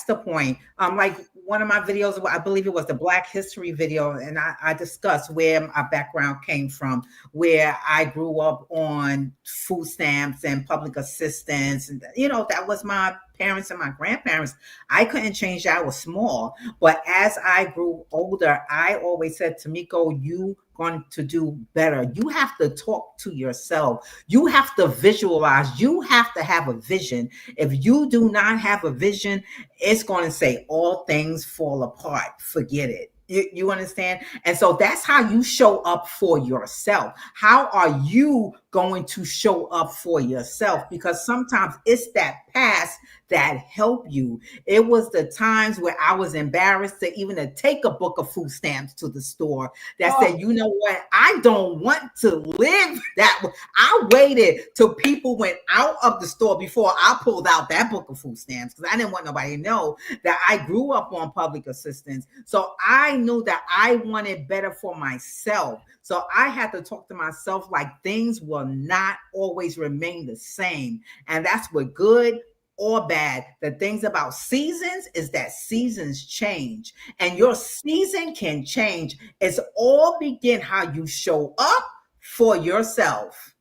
the point. Like one of my videos, I believe it was the Black History video, and I discussed where my background came from, where I grew up on food stamps and public assistance. And, that was my parents and my grandparents. I couldn't change that. I was small. But as I grew older, I always said, Tomiko, you going to do better. You have to talk to yourself. You have to visualize. You have to have a vision. If you do not have a vision, it's going to say all things fall apart. Forget it. You understand? And so that's how you show up for yourself. How are you going to show up for yourself? Because sometimes it's that past that help you. It was the times where I was embarrassed to even to take a book of food stamps to the store that said, you know what? I don't want to live that way. I waited till people went out of the store before I pulled out that book of food stamps because I didn't want nobody to know that I grew up on public assistance. So I knew that I wanted better for myself. So I had to talk to myself like things will not always remain the same. And that's what good or bad. The things about seasons is that seasons change and your season can change. It's all begin how you show up for yourself.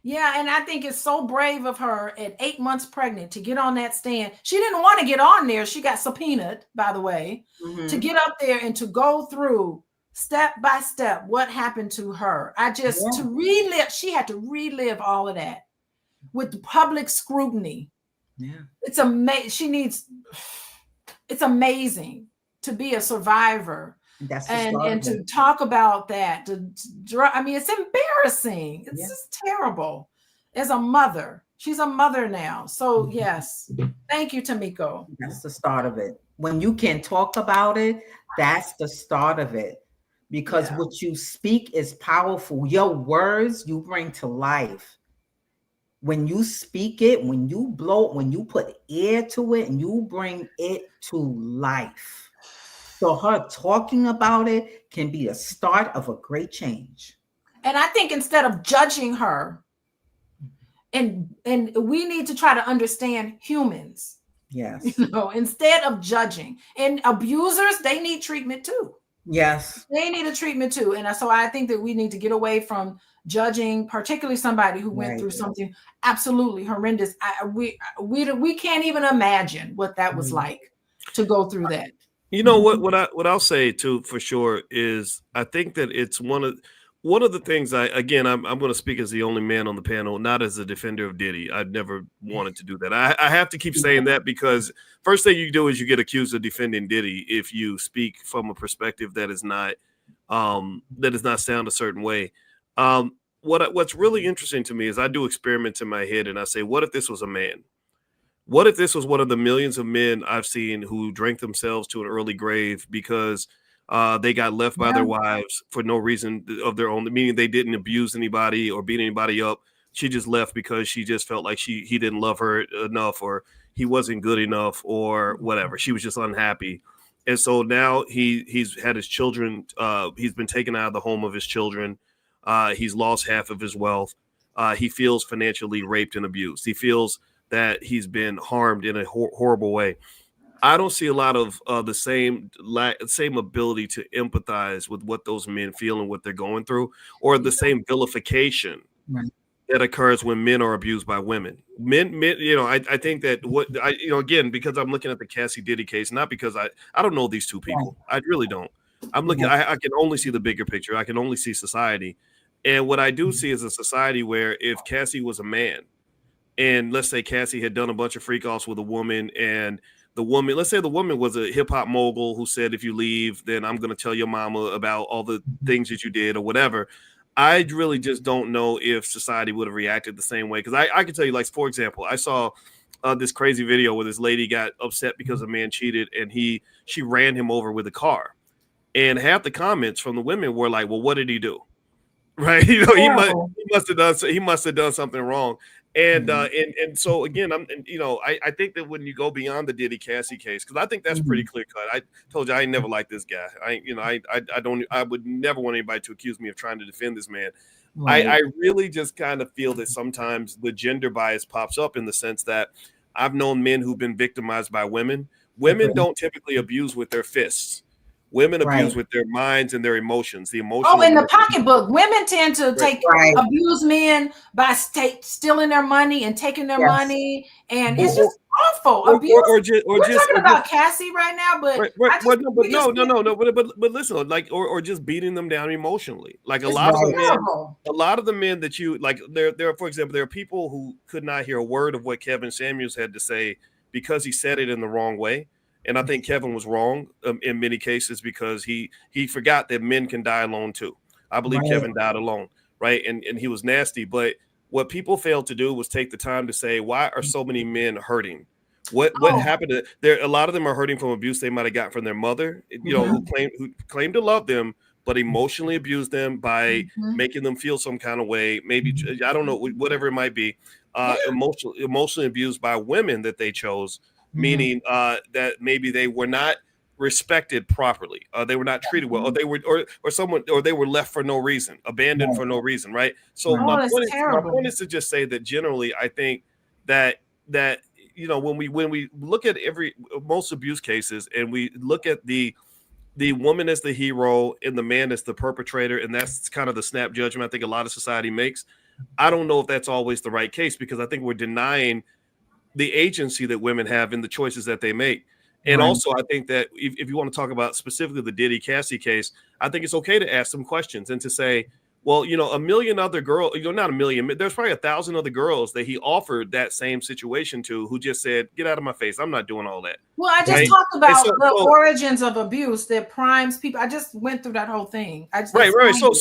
Yeah, and I think it's so brave of her at 8 months pregnant to get on that stand. She didn't want to get on there. She got subpoenaed, by the way, to get up there and to go through step by step what happened to her. To relive, she had to relive all of that with the public scrutiny. Yeah. It's amazing. It's amazing to be a survivor. That's and to talk about that. I mean, it's embarrassing. It's just terrible. As a mother, she's a mother now. So yes, thank you, Tomiko. That's the start of it. When you can talk about it, that's the start of it. Because what you speak is powerful. Your words you bring to life. When you speak it, when you blow, when you put air to it, and you bring it to life. So her talking about it can be a start of a great change. And I think instead of judging her, and we need to try to understand humans. Yes. Instead of judging. And abusers, they need treatment too. Yes. They need a treatment too. And so I think that we need to get away from judging, particularly somebody who went through something absolutely horrendous. We can't even imagine what that was like to go through that. You know what I'll say too for sure is I think that it's one of the things I'm going to speak as the only man on the panel, not as a defender of Diddy. I've never wanted to do that. I have to keep saying that because first thing you do is you get accused of defending Diddy if you speak from a perspective that is not sound a certain way. What's really interesting to me is I do experiments in my head and I say, what if this was a man? What if this was one of the millions of men I've seen who drank themselves to an early grave because they got left by their wives for no reason of their own, meaning they didn't abuse anybody or beat anybody up. She just left because she just felt like he didn't love her enough or he wasn't good enough or whatever. She was just unhappy. And so now he's had his children. He's been taken out of the home of his children. He's lost half of his wealth. He feels financially raped and abused. He feels that he's been harmed in a horrible way. I don't see a lot of the same ability to empathize with what those men feel and what they're going through, or the same vilification Right. that occurs when men are abused by women. Men, I think that again, because I'm looking at the Cassie Diddy case, not because I don't know these two people. I really don't. I'm looking. Right. I can only see the bigger picture. I can only see society, and what I do see is a society where if Cassie was a man, and let's say Cassie had done a bunch of freak offs with a woman, and the woman, let's say the woman was a hip hop mogul who said, if you leave, then I'm going to tell your mama about all the things that you did or whatever. I really just don't know if society would have reacted the same way. Because I can tell you, like, for example, I saw this crazy video where this lady got upset because a man cheated and she ran him over with a car. And half the comments from the women were like, well, what did he do? Right? He must have done something wrong. And and so again, I think that when you go beyond the Diddy Cassie case, because I think that's pretty clear cut. I told you I ain't never liked this guy. I would never want anybody to accuse me of trying to defend this man. Right. I really just kind of feel that sometimes the gender bias pops up in the sense that I've known men who've been victimized by women. Women don't typically abuse with their fists. Women abuse with their minds and their emotions. The emotional. Oh, in the pocketbook, women tend to abuse men by stealing their money and taking their money, and it's just awful. Abuse. We're talking about Cassie right now, but but listen, like, or just beating them down emotionally. Like a lot of the men that you like, there, for example, there are people who could not hear a word of what Kevin Samuels had to say because he said it in the wrong way. And I think Kevin was wrong in many cases because he forgot that men can die alone too. I believe Kevin died alone, right? And he was nasty. But what people failed to do was take the time to say, why are so many men hurting? What happened to there? A lot of them are hurting from abuse they might have gotten from their mother, who claimed to love them, but emotionally abused them by making them feel some kind of way. Maybe, I don't know, whatever it might be. Emotionally abused by women that they chose. Meaning that maybe they were not respected properly, they were not treated well, or they were, or they were left for no reason, abandoned for no reason, right? So my point is to just say that generally, I think that when we look at most abuse cases and we look at the woman as the hero and the man as the perpetrator, and that's kind of the snap judgment I think a lot of society makes. I don't know if that's always the right case, because I think we're denying the agency that women have in the choices that they make. And also, I think that if you want to talk about specifically the Diddy Cassie case, I think it's okay to ask some questions and to say, well, a million other girls, not a million, there's probably 1,000 other girls that he offered that same situation to who just said, get out of my face. I'm not doing all that. Well, I just talked about the origins of abuse that primes people. I just went through that whole thing. Right. So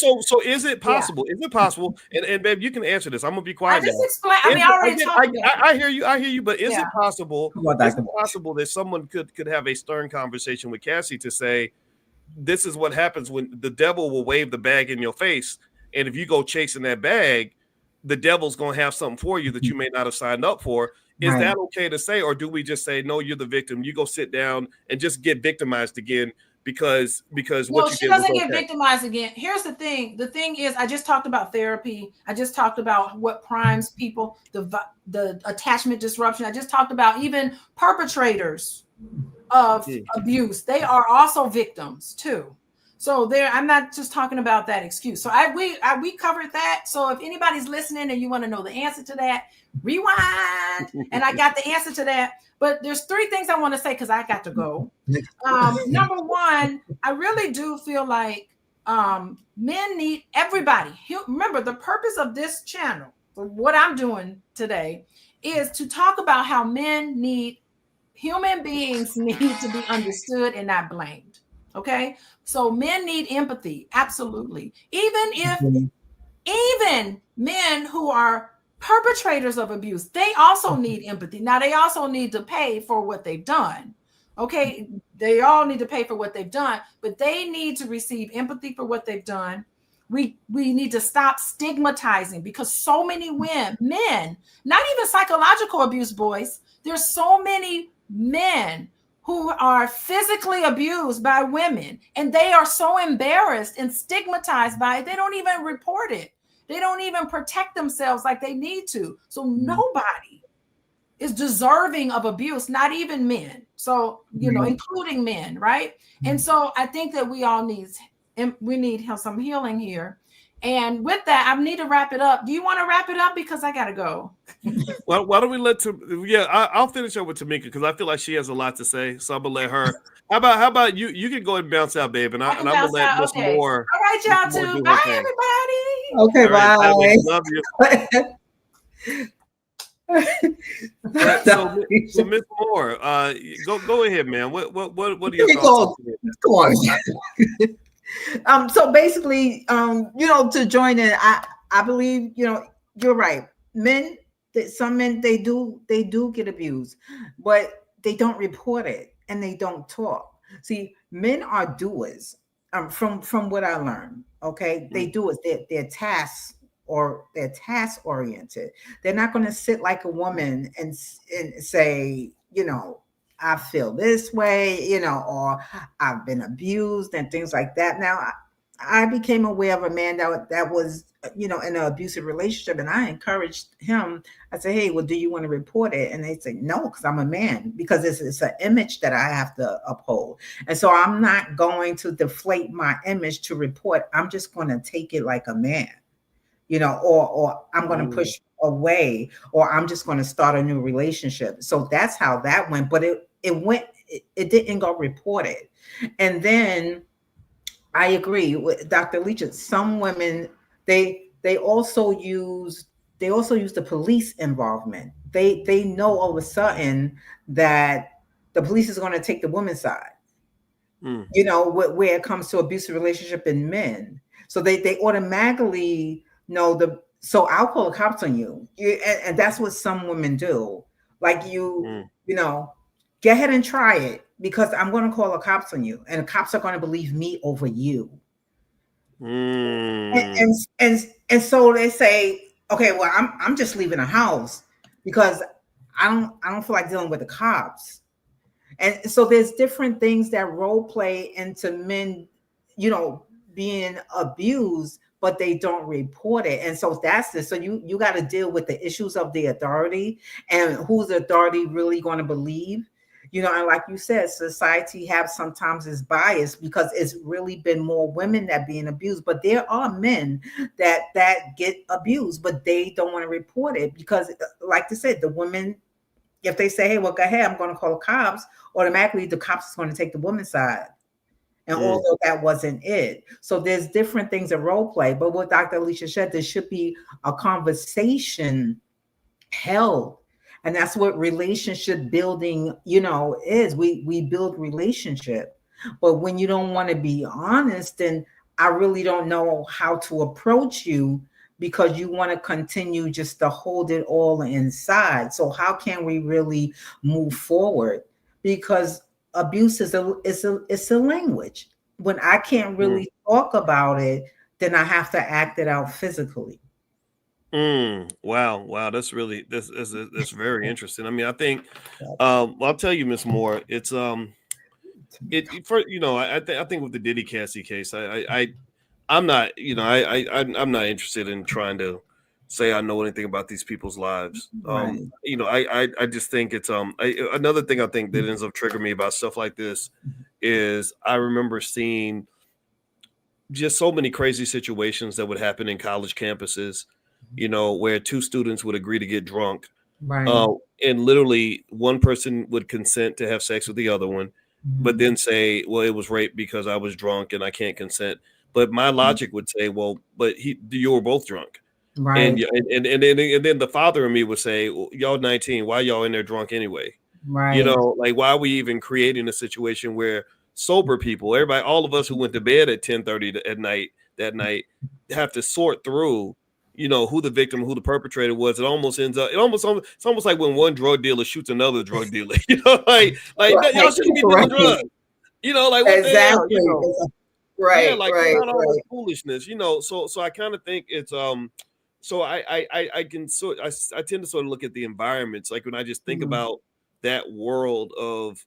is it possible? Yeah. Is it possible? And babe, you can answer this. I'm gonna be quiet. I just explained. I mean, I already talked about it. I hear you. But is it possible? Is it possible that someone could have a stern conversation with Cassie to say, this is what happens when the devil will wave the bag in your face, and if you go chasing that bag, the devil's gonna have something for you that you may not have signed up for. Is that okay to say, or do we just say, no, you're the victim, you go sit down and just get victimized again because what you she doesn't get victimized again. Here's the thing. The thing is, I just talked about therapy. I just talked about what primes people, the attachment disruption. I just talked about even perpetrators of abuse. They are also victims too. So I'm not just talking about that excuse. So we covered that. So if anybody's listening and you want to know the answer to that, rewind. And I got the answer to that. But there's 3 things I want to say because I got to go. Number one, I really do feel like men need everybody. Remember, the purpose of this channel, what I'm doing today, is to talk about how human beings need to be understood and not blamed. Okay, so men need empathy, absolutely. Even men who are perpetrators of abuse, they also need empathy. Now, they also need to pay for what they've done. Okay, they all need to pay for what they've done, but they need to receive empathy for what they've done. We need to stop stigmatizing, because so many men, not even psychological abuse, boys, there's so many men who are physically abused by women, and they are so embarrassed and stigmatized by it, they don't even report it. They don't even protect themselves like they need to. So nobody is deserving of abuse, not even men. So, including men, right? And so I think that we all need some healing here. And with that, I need to wrap it up. Do you want to wrap it up? Because I gotta go. Well, why don't we let I'll finish up with Tomiko because I feel like she has a lot to say. So I'm gonna let her. How about you? You can go ahead and bounce out, babe, and I'm gonna let Miss Okay. Moore. All right, y'all too. Bye, everybody. Okay, All right, bye. love you. Right, so Miss Moore, go ahead, man. What are your thoughts? Come on. So basically, to join in, I believe, you're right. Some men they do get abused, but they don't report it and they don't talk. See, men are doers. From what I learned, okay, they do it. They're tasks or they're task oriented. They're not going to sit like a woman and say, I feel this way, or I've been abused and things like that. Now, I became aware of a man that was, in an abusive relationship, and I encouraged him. I said, "Hey, well, do you want to report it?" And they say, "No, because I'm a man. Because it's an image that I have to uphold, and so I'm not going to deflate my image to report. I'm just going to take it like a man." Or I'm going to push away, or I'm just going to start a new relationship. So that's how that went. But it didn't go reported. And then I agree with Dr. Alicia. Some women, they also use the police involvement. They know all of a sudden that the police is going to take the woman's side. Where it comes to abusive relationship in men. So they automatically know so I'll call the cops on you. And that's what some women do. Like go ahead and try it because I'm going to call the cops on you and the cops are going to believe me over you. And so they say, okay, well, I'm just leaving the house because I don't feel like dealing with the cops. And so there's different things that role play into men, being abused, but they don't report it. And so that's this. So you got to deal with the issues of the authority and who's the authority really going to believe. And like you said, society sometimes is biased because it's really been more women that being abused, but there are men that get abused, but they don't want to report it because, like I said, the women, if they say, "Hey, well, go ahead, I'm going to call the cops," automatically the cops is going to take the woman's side. And although that wasn't it. So there's different things that role play. But what Dr. Alicia said, there should be a conversation held. And that's what relationship building, is. We build relationship. But when you don't want to be honest, then I really don't know how to approach you because you want to continue just to hold it all inside. So how can we really move forward? Because abuse is a language. When I can't really talk about it, then I have to act it out physically. Wow, that's very interesting. I mean, I think I'll tell you, Miss Moore, it's I think with the Diddy Cassie case, I'm not, I'm not interested in trying to say I know anything about these people's lives. Right. I just think it's another thing I think that ends up triggering me about stuff like this is I remember seeing just so many crazy situations that would happen in college campuses, where two students would agree to get drunk. Right. And literally one person would consent to have sex with the other one, but then say, well, it was rape because I was drunk and I can't consent. But my logic would say, well, but you were both drunk. Right. And then the father in me would say, well, y'all 19, why y'all in there drunk anyway? Right. Like why are we even creating a situation where sober people, everybody, all of us who went to bed at 10:30 at night that night have to sort through, who the victim, who the perpetrator was. It almost ends up, it's almost like when one drug dealer shoots another drug dealer, like y'all shouldn't be dealing drugs, like what exactly. the hell, Right. yeah, like right. not all this foolishness, so I kind of think it's so I tend to sort of look at the environments, like when I just think about that world of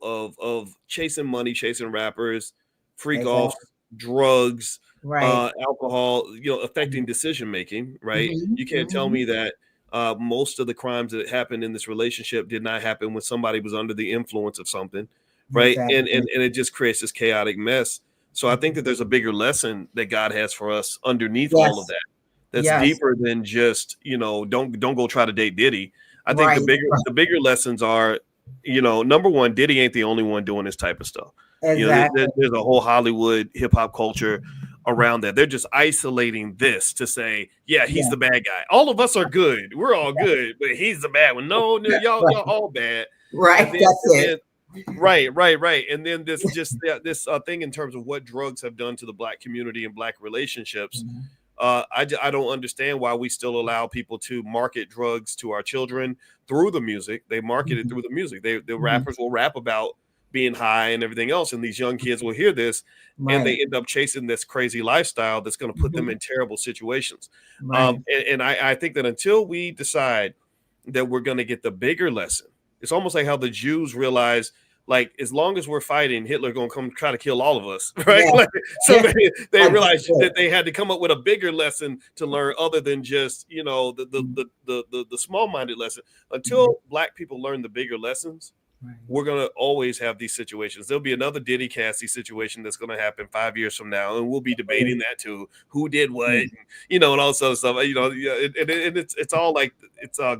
of chasing money, chasing rappers, freak off, drugs, Right. alcohol, affecting decision making, right? You can't tell me that most of the crimes that happened in this relationship did not happen when somebody was under the influence of something, right? Exactly. And it just creates this chaotic mess. So I think that there's a bigger lesson that God has for us underneath all of Yes. that. That's Yes. deeper than just, don't go try to date Diddy. I think Right. the bigger lessons are, number one, Diddy ain't the only one doing this type of stuff. Exactly. There's a whole Hollywood hip hop culture around that. They're just isolating this to say, yeah, he's Yeah. the bad guy. All of us are good. We're all good, but he's the bad one. No, y'all all bad. Right. And then, That's and it. then, right. And then this thing in terms of what drugs have done to the Black community and Black relationships. I don't understand why we still allow people to market drugs to our children through the music. They market it through the music. The rappers will rap about being high and everything else, and these young kids will hear this, and they end up chasing this crazy lifestyle that's going to put them in terrible situations. Right. And I think that until we decide that we're going to get the bigger lesson, it's almost like how the Jews realized, like, as long as we're fighting, Hitler gonna come try to kill all of us, right? Yeah. Like, so Yeah. they realized that they had to come up with a bigger lesson to learn, other than just the small-minded lesson. Until Black people learn the bigger lessons, we're gonna always have these situations. There'll be another Diddy Cassie situation that's gonna happen 5 years from now, and we'll be debating that too. Who did what, and all this other stuff. It's all like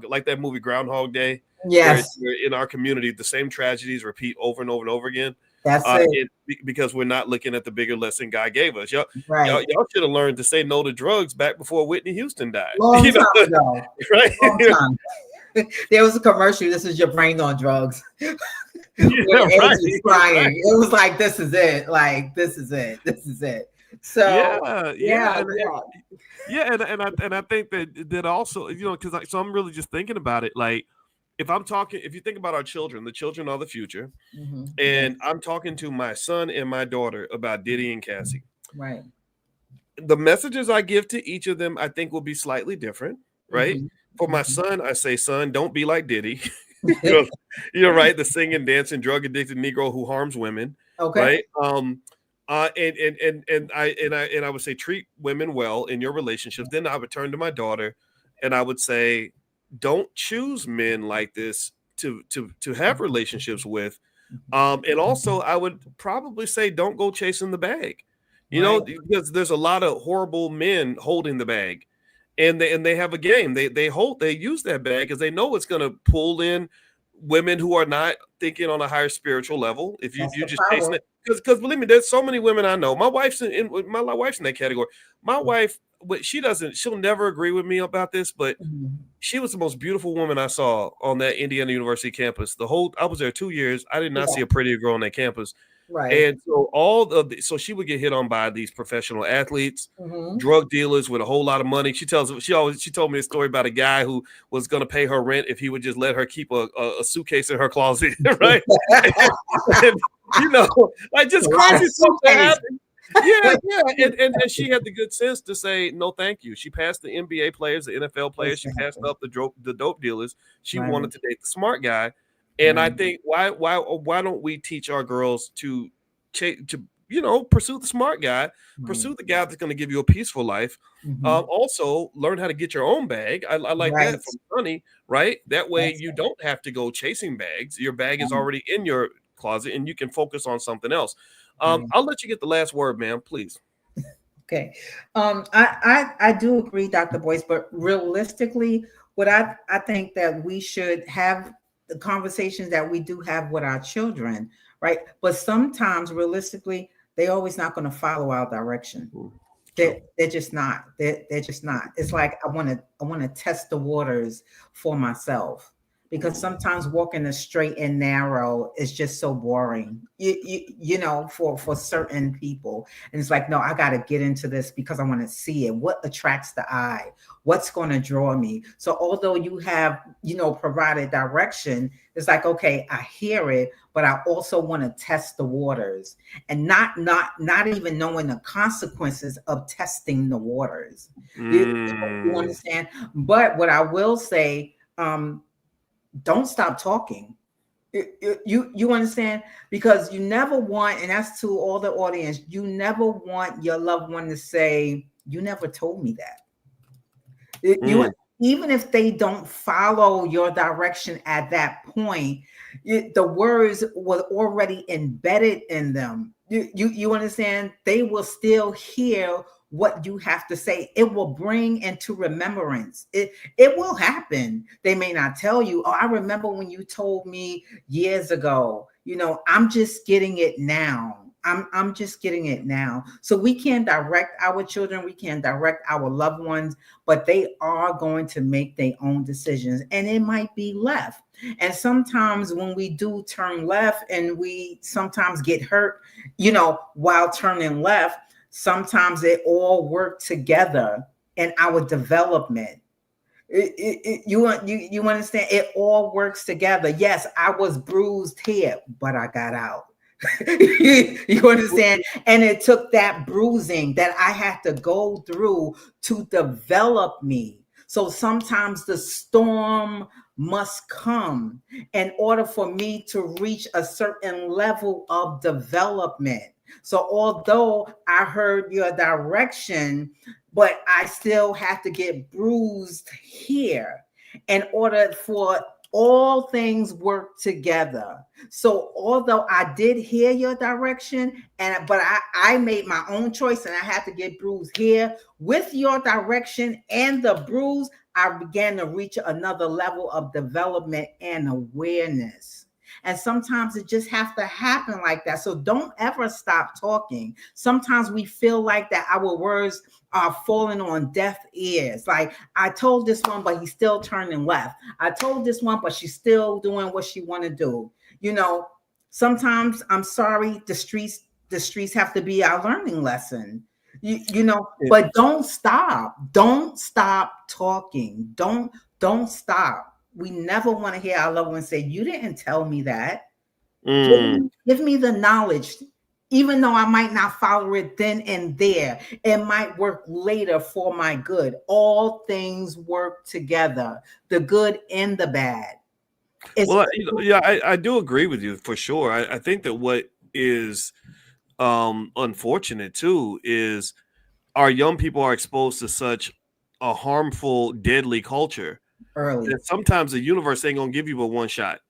like that movie Groundhog Day. Yes. Where in our community, the same tragedies repeat over and over and over again. That's it. Because we're not looking at the bigger lesson God gave us. Y'all Right. should have learned to say no to drugs back before Whitney Houston died. Long time ago. Right? Long time. There was a commercial. This is your brain on drugs. Yeah, Right. Crying. Right. It was like, this is it. Like, this is it. This is it. So yeah. And I think that also, because so I'm really just thinking about it, like, if you think about our children, the children are the future, and I'm talking to my son and my daughter about Diddy and Cassie. Right. The messages I give to each of them, I think, will be slightly different, right? For my son, I say, son, don't be like Diddy. Right? The singing, dancing, drug addicted Negro who harms women. Okay. Right. And I would say, treat women well in your relationships. Then I would turn to my daughter and I would say, don't choose men like this to have relationships with. And also I would probably say, don't go chasing the bag, because there's a lot of horrible men holding the bag, and they have a game. They use that bag because they know it's going to pull in women who are not thinking on a higher spiritual level. If you're just chasing it, because believe me, there's so many women I know. My wife's in that category. My wife, she'll never agree with me about this, but she was the most beautiful woman I saw on that Indiana University campus. I was there 2 years. I did not see a prettier girl on that campus. Right. And so she would get hit on by these professional athletes, drug dealers with a whole lot of money. She told me a story about a guy who was going to pay her rent if he would just let her keep a suitcase in her closet, right? and, like, just crazy stuff that happened. Yeah. And she had the good sense to say, no, thank you. She passed the NBA players, the NFL players. She passed up the dope dealers. She wanted to date the smart guy. And I think why don't we teach our girls to pursue the smart guy, pursue the guy that's going to give you a peaceful life. Also learn how to get your own bag. I like that from Sonny, right? That way you don't have to go chasing bags. Your bag is already in your closet and you can focus on something else. I'll let you get the last word, ma'am, please. Okay. I do agree, Dr. Boyce, but realistically, what I think that we should have the conversations that we do have with our children, right? But sometimes realistically, they're always not going to follow our direction. They're just not. They're just not. It's like I want to test the waters for myself, because sometimes walking the straight and narrow is just so boring, for certain people. And it's like, no, I got to get into this because I want to see it. What attracts the eye? What's going to draw me? So although you have, provided direction, it's like, okay, I hear it, but I also want to test the waters, and not even knowing the consequences of testing the waters. You understand? But what I will say, don't stop talking. You understand? Because you never want, and that's to all the audience, you never want your loved one to say, you never told me that. even if they don't follow your direction at that point, the words were already embedded in them. You understand? They will still hear what you have to say. It will bring into remembrance. It will happen. They may not tell you, oh, I remember when you told me years ago. I'm just getting it now. I'm just getting it now. So we can direct our children, we can direct our loved ones, but they are going to make their own decisions, and it might be left. And sometimes when we do turn left and we sometimes get hurt, while turning left, sometimes they all work together in our development. You understand? It all works together. Yes, I was bruised here, but I got out. You understand? And it took that bruising that I had to go through to develop me. So sometimes the storm must come in order for me to reach a certain level of development. So although I heard your direction, but I still have to get bruised here in order for all things work together. So although I did hear your direction, but I made my own choice and I had to get bruised here, with your direction and the bruise, I began to reach another level of development and awareness. And sometimes it just has to happen like that. So don't ever stop talking. Sometimes we feel like that our words are falling on deaf ears. Like, I told this one, but he's still turning left. I told this one, but she's still doing what she want to do. Sometimes, I'm sorry, the streets have to be our learning lesson. But don't stop. Don't stop talking. Don't stop. We never want to hear our loved ones say, you didn't tell me that. Give me the knowledge. Even though I might not follow it then and there, it might work later for my good. All things work together, the good and the bad. I do agree with you for sure. I think that what is unfortunate too is our young people are exposed to such a harmful, deadly culture early. that sometimes the universe ain't gonna give you but one shot.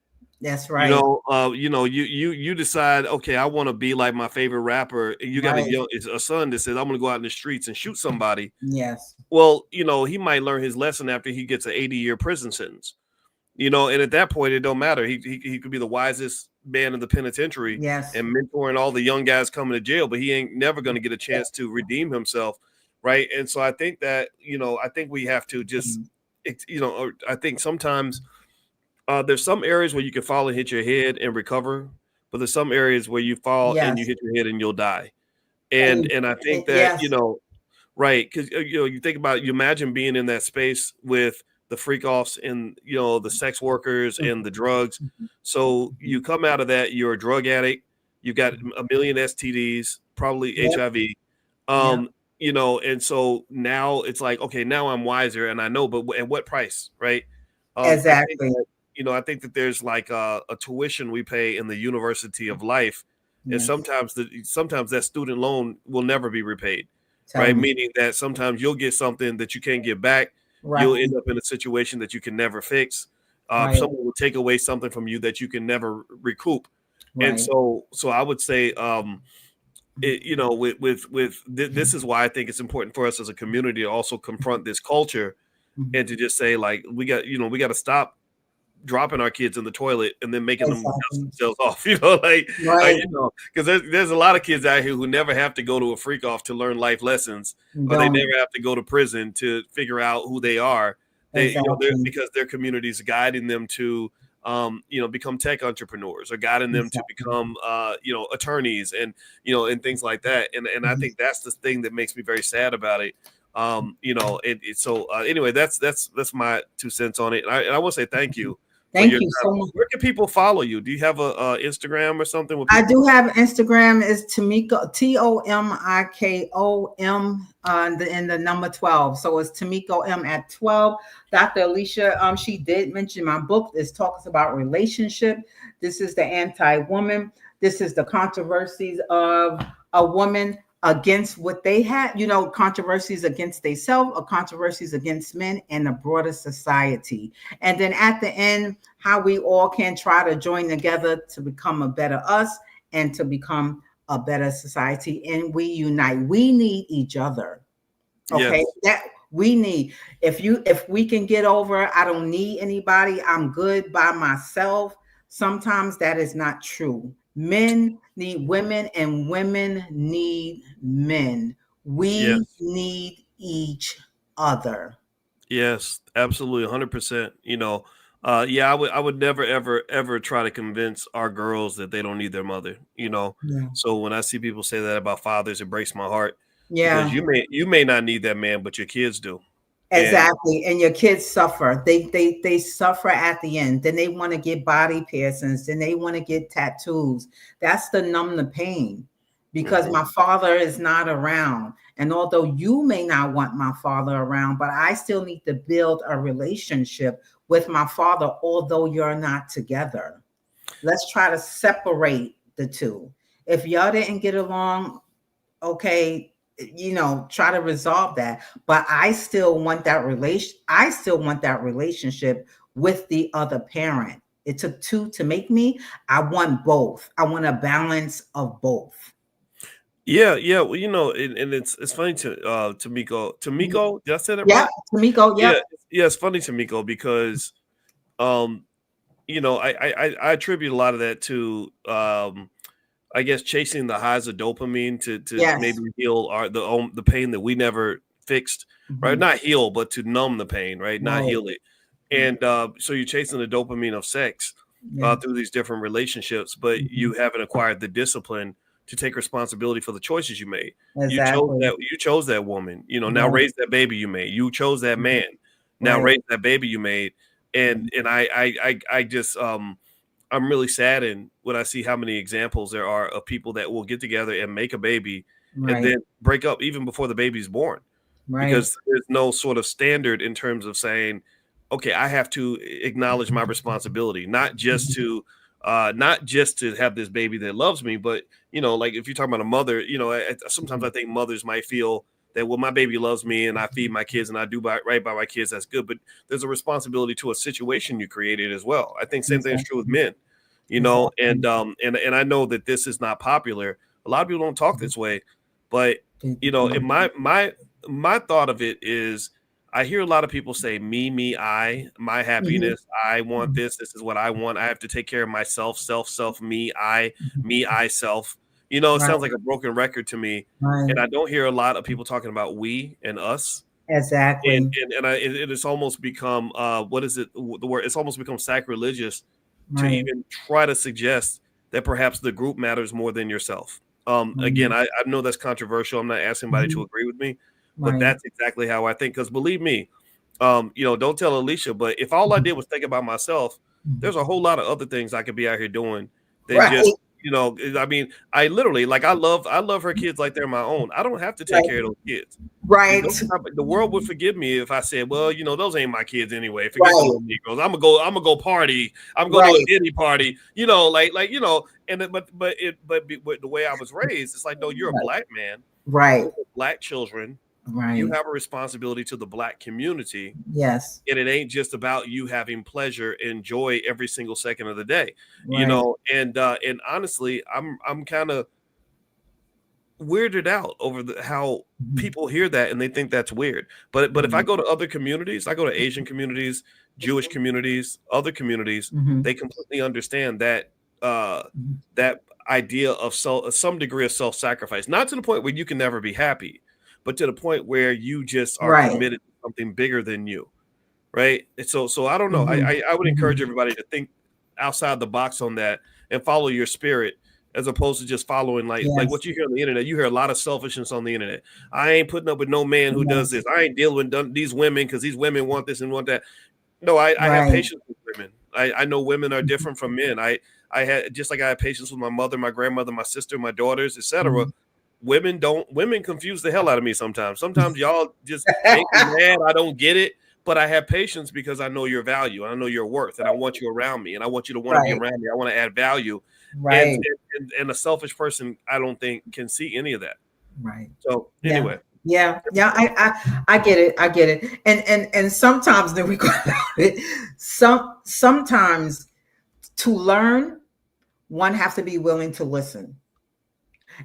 That's right. You decide, okay, I want to be like my favorite rapper, and you got a son that says, I'm gonna go out in the streets and shoot somebody. Yes. Well, he might learn his lesson after he gets an 80-year prison sentence. And at that point, it don't matter. He could be the wisest man in the penitentiary, yes, and mentoring all the young guys coming to jail, but he ain't never going to get a chance to redeem himself, right? And so I think that I think we have to just, I think sometimes there's some areas where you can fall and hit your head and recover, but there's some areas where you fall and you hit your head and you'll die. And I think that right, because you think about it, you imagine being in that space with the freak offs and the sex workers and the drugs. So you come out of that, you're a drug addict, you got a million STDs, probably HIV. And so now it's like, okay, now I'm wiser and I know, but at what price, right? Exactly. I think that there's like a tuition we pay in the University of Life, and sometimes that student loan will never be repaid, right? Meaning that sometimes you'll get something that you can't get back. Right. You'll end up in a situation that you can never fix. Someone will take away something from you that you can never recoup. Right. And so I would say, this is why I think it's important for us as a community to also confront this culture and to just say, like, we got to stop dropping our kids in the toilet and then making them dust themselves off, because there's a lot of kids out here who never have to go to a freak off to learn life lessons, or they never have to go to prison to figure out who they are. Because their community is guiding them to, become tech entrepreneurs, or guiding them to become, attorneys and things like that. And I think that's the thing that makes me very sad about it. Anyway, that's my 2 cents on it. And I want to say thank you. Thank you so much. Where can people follow you? Do you have a Instagram or something? I do have Instagram. Is Tomiko, TOMIKOM, and the number 12. So it's Tomiko M at 12. Dr. Alicia, she did mention my book. This talks about relationship. This is the anti-woman. This is the controversies of a woman. against what they had, controversies against themselves or controversies against men and the broader society. And then at the end, how we all can try to join together to become a better us and to become a better society. And we unite. We need each other. Okay. Yes. That we need. If we can get over, I don't need anybody, I'm good by myself. Sometimes that is not true. Men need women and women need men. We Yes. need each other. Yes, absolutely, 100%. Yeah, I would never, ever, ever try to convince our girls that they don't need their mother. Yeah. So when I see people say that about fathers, it breaks my heart because Yeah. you may not need that man, but your kids do. And Exactly. And your kids suffer. They suffer at the end. Then they want to get body piercings. Then they want to get tattoos. That's to numb the pain because mhm, my father is not around. And although you may not want my father around, but I still need to build a relationship with my father, although you're not together. Let's try to separate the two. If y'all didn't get along, okay, try to resolve that. But I still want that relationship with the other parent. It took two to make me. I want both. I want a balance of both. yeah, yeah. Well, and it's funny to Tomiko. Did I say that Yep. right? Tamiko, Yeah, yep. yeah. It's funny, Tomiko, because um, I attribute a lot of that to I guess chasing the highs of dopamine to maybe Yes. heal the pain that we never fixed, right? Mhm. Not heal, but to numb the pain, right? Not Right. heal it. And so you're chasing the dopamine of sex Yeah. through these different relationships, but Mhm. you haven't acquired the discipline to take responsibility for the choices you made. Exactly. You chose that woman. Now Right. raise that baby you made. You chose that man. Now Right. raise that baby you made. And I just I'm really saddened when I see how many examples there are of people that will get together and make a baby and Right. then break up even before the baby's born Right. because there's no sort of standard in terms of saying, okay, I have to acknowledge my responsibility, not just to have this baby that loves me, but like if you're talking about a mother, sometimes I think mothers might feel that, well, my baby loves me and I feed my kids and I do right by my kids, that's good. But there's a responsibility to a situation you created as well. I think same thing is true with Exactly. men, Exactly. and I know that this is not popular. A lot of people don't talk this way, but in my thought of it is I hear a lot of people say me, I, my Mhm. happiness, I want this is what I want. I have to take care of myself, self, me, I, self. It Right. sounds like a broken record to me. Right. And I don't hear a lot of people talking about we and us. And Exactly. and, and it's almost become what is it the word? It's almost become sacrilegious to Right. even try to suggest that perhaps the group matters more than yourself. Again, Mhm. I know that's controversial. I'm not asking anybody to Mhm. agree with me, but Right. that's exactly how I think. Because believe me, don't tell Alicia, but if all I Mhm. did was think about myself, Mhm. there's a whole lot of other things I could be out here doing than Right. just, I mean, I literally like I love her kids like they're my own. I don't have to take Right. care of those kids. Right. The world would forgive me if I said, well, those ain't my kids anyway. Forget the Right. little Negroes. I'm gonna go party. I'm gonna go to a Right. Diddy party. And but the way I was raised, it's like, no, you're a black man Right. with black children. You Right. have a responsibility to the black community, Yes. and it ain't just about you having pleasure and joy every single second of the day. Right. And honestly, I'm kind of weirded out over how Mhm. people hear that and they think that's weird. But if I Right. go to other communities, I go to Asian communities, Jewish communities, other communities, Mhm. they completely understand that uh Mhm. that idea of some degree of self-sacrifice, not to the point where you can never be happy, but to the point where you just are Right. committed to something bigger than you, right? And so I don't know. Mhm. I would encourage Mhm. everybody to think outside the box on that and follow your spirit as opposed to just following like Yes. what you hear on the internet. You hear a lot of selfishness on the internet. I ain't putting up with no man who does Yes. this. I ain't dealing with these women because these women want this and want that. No, I have Right. patience with women. I know women are different from men. I had just like I had patience with my mother, my grandmother, my sister, my daughters, etc. Mhm. Women confuse the hell out of me sometimes. Sometimes y'all just make me mad. I don't get it. But I have patience because I know your value and I know your worth and I want you around me and I want you to want to be Right. around me. I want to add value. And Right. and a selfish person, I don't think can see any of that. Right. So Yeah. anyway, Yeah. Yeah. I get it. I get it. And sometimes then we go sometimes to learn, one have to be willing to listen.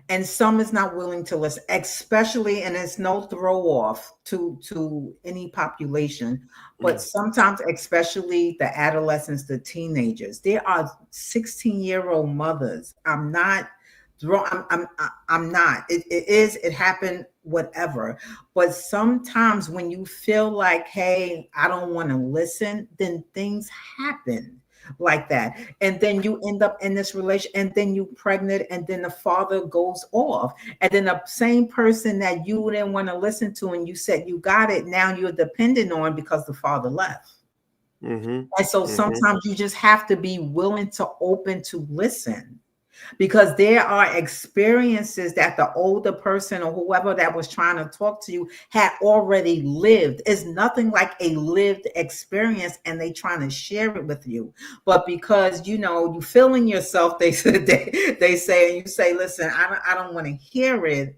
And some is not willing to listen, especially, and it's no throw off to any population, but mm, sometimes, especially the adolescents, the teenagers, there are 16-year-old mothers. I'm not I'm not. It is, it happened, whatever. But sometimes when you feel like, hey, I don't want to listen, then things happen like that, and then you end up in this relation, and then you pregnant, and then the father goes off, and then the same person that you didn't want to listen to and you said you got it, now you're dependent on because the father left. mm-hmm, And so mm-hmm, sometimes you just have to be willing to open to listen, because there are experiences that the older person or whoever that was trying to talk to you had already lived. It's nothing like a lived experience, and they trying to share it with you. But because you feeling yourself, they said they say, and you say, listen, I don't want to hear it.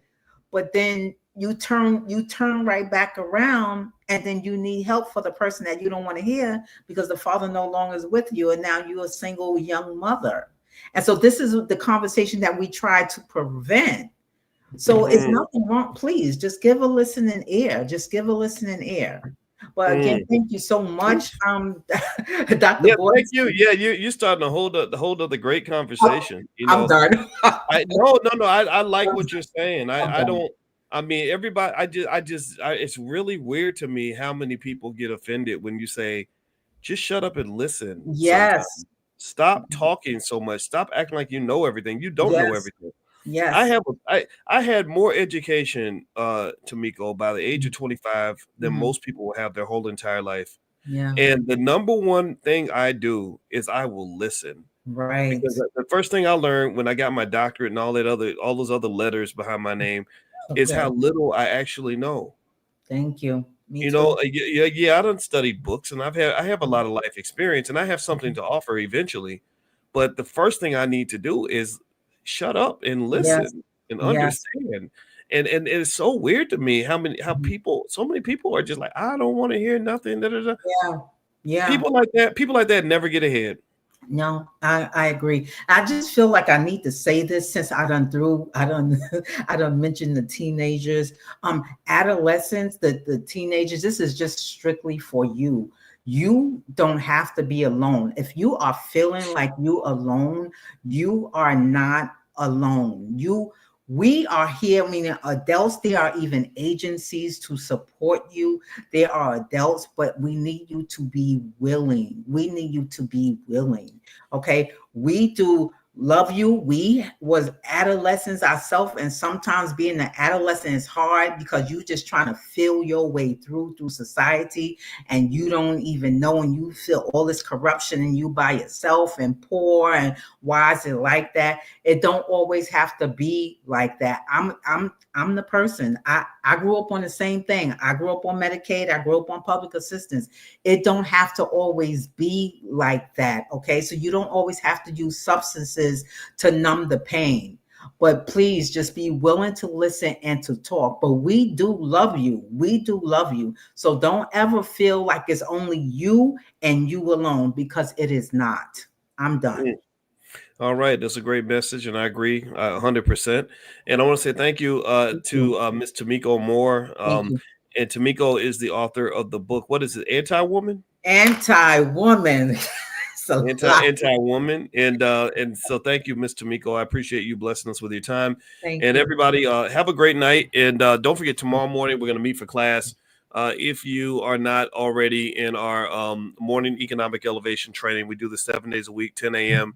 But then you turn right back around, and then you need help for the person that you don't want to hear, because the father no longer is with you, and now you're a single young mother. And so this is the conversation that we try to prevent. So it's mm, nothing wrong. Please just give a listening ear. Just give a listening ear. But again, mm. thank you so much, Dr. Yeah, Boyd. thank you. Yeah, you starting to hold up the great Oh, conversation. I'm done. I no, I like I'm what you're saying. I done. don't. I mean, everybody. It's really weird to me how many people get offended when you say, "Just shut up and listen." Sometimes Yes. stop talking so much. Stop acting like you know everything. You don't know Yes. everything. Yes. I had more education, Tomiko, by the age of 25 than Mhm. most people will have their whole entire life. Yeah. And the number one thing I do is I will listen. Right. Because the first thing I learned when I got my doctorate and all those other letters behind my name is Okay. how little I actually know. Thank you. Me You know, too. yeah, I done studied books and I have a lot of life experience and I have something to offer eventually. But the first thing I need to do is shut up and Yes. listen and Yes. understand. And it's so weird to me Mhm. so many people are just like, I don't want to hear nothing. Da, da, da. Yeah. Yeah. People like that never get ahead. No, I agree. I just feel like I need to say this since I done I done mentioned the teenagers, adolescents, the teenagers. This is just strictly for you. You don't have to be alone. If you are feeling like you alone, you are not alone. We are here, meaning adults. There are even agencies to support you. There are adults, but we need you to be willing. We need you to be willing. Okay, we do love you. We was adolescents ourselves, and sometimes being an adolescent is hard because you just trying to feel your way through society, and you don't even know, and you feel all this corruption in you by yourself, and poor, and why is it like that? It don't always have to be like that. I'm the person. I grew up on the same thing. I grew up on Medicaid. I grew up on public assistance. It don't have to always be like that. Okay, so you don't always have to use substances to numb the pain. But please just be willing to listen and to talk. But we do love you. We do love you. So don't ever feel like it's only you and you alone, because it is not. I'm done. All right, that's a great message, and I agree 100%. And I want to say thank you Thank you. to Miss Tomiko Moore. Thank you. And Tomiko is the author of the book. What is it? Anti-Woman? Anti-woman. It's a lot. Anti-Woman. And so thank you, Miss Tomiko. I appreciate you blessing us with your time. Thank And you. everybody, have a great night. And don't forget, tomorrow morning we're going to meet for class. If you are not already in our morning economic elevation training, we do this 7 days a week, 10 a.m.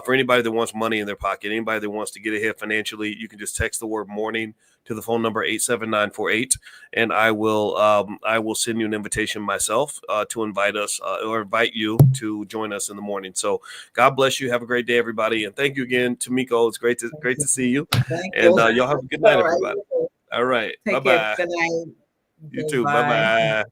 For anybody that wants money in their pocket, anybody that wants to get ahead financially, you can just text the word morning to the phone number 87948, and I will send you an invitation myself to invite us or invite you to join us in the morning. So God bless you. Have a great day, everybody, and thank you again, Tomiko. It's great to see you, Thank and you. y'all have a good night, All right. everybody. All right, bye Take care. bye. Good night. You Okay, too. Bye bye. bye.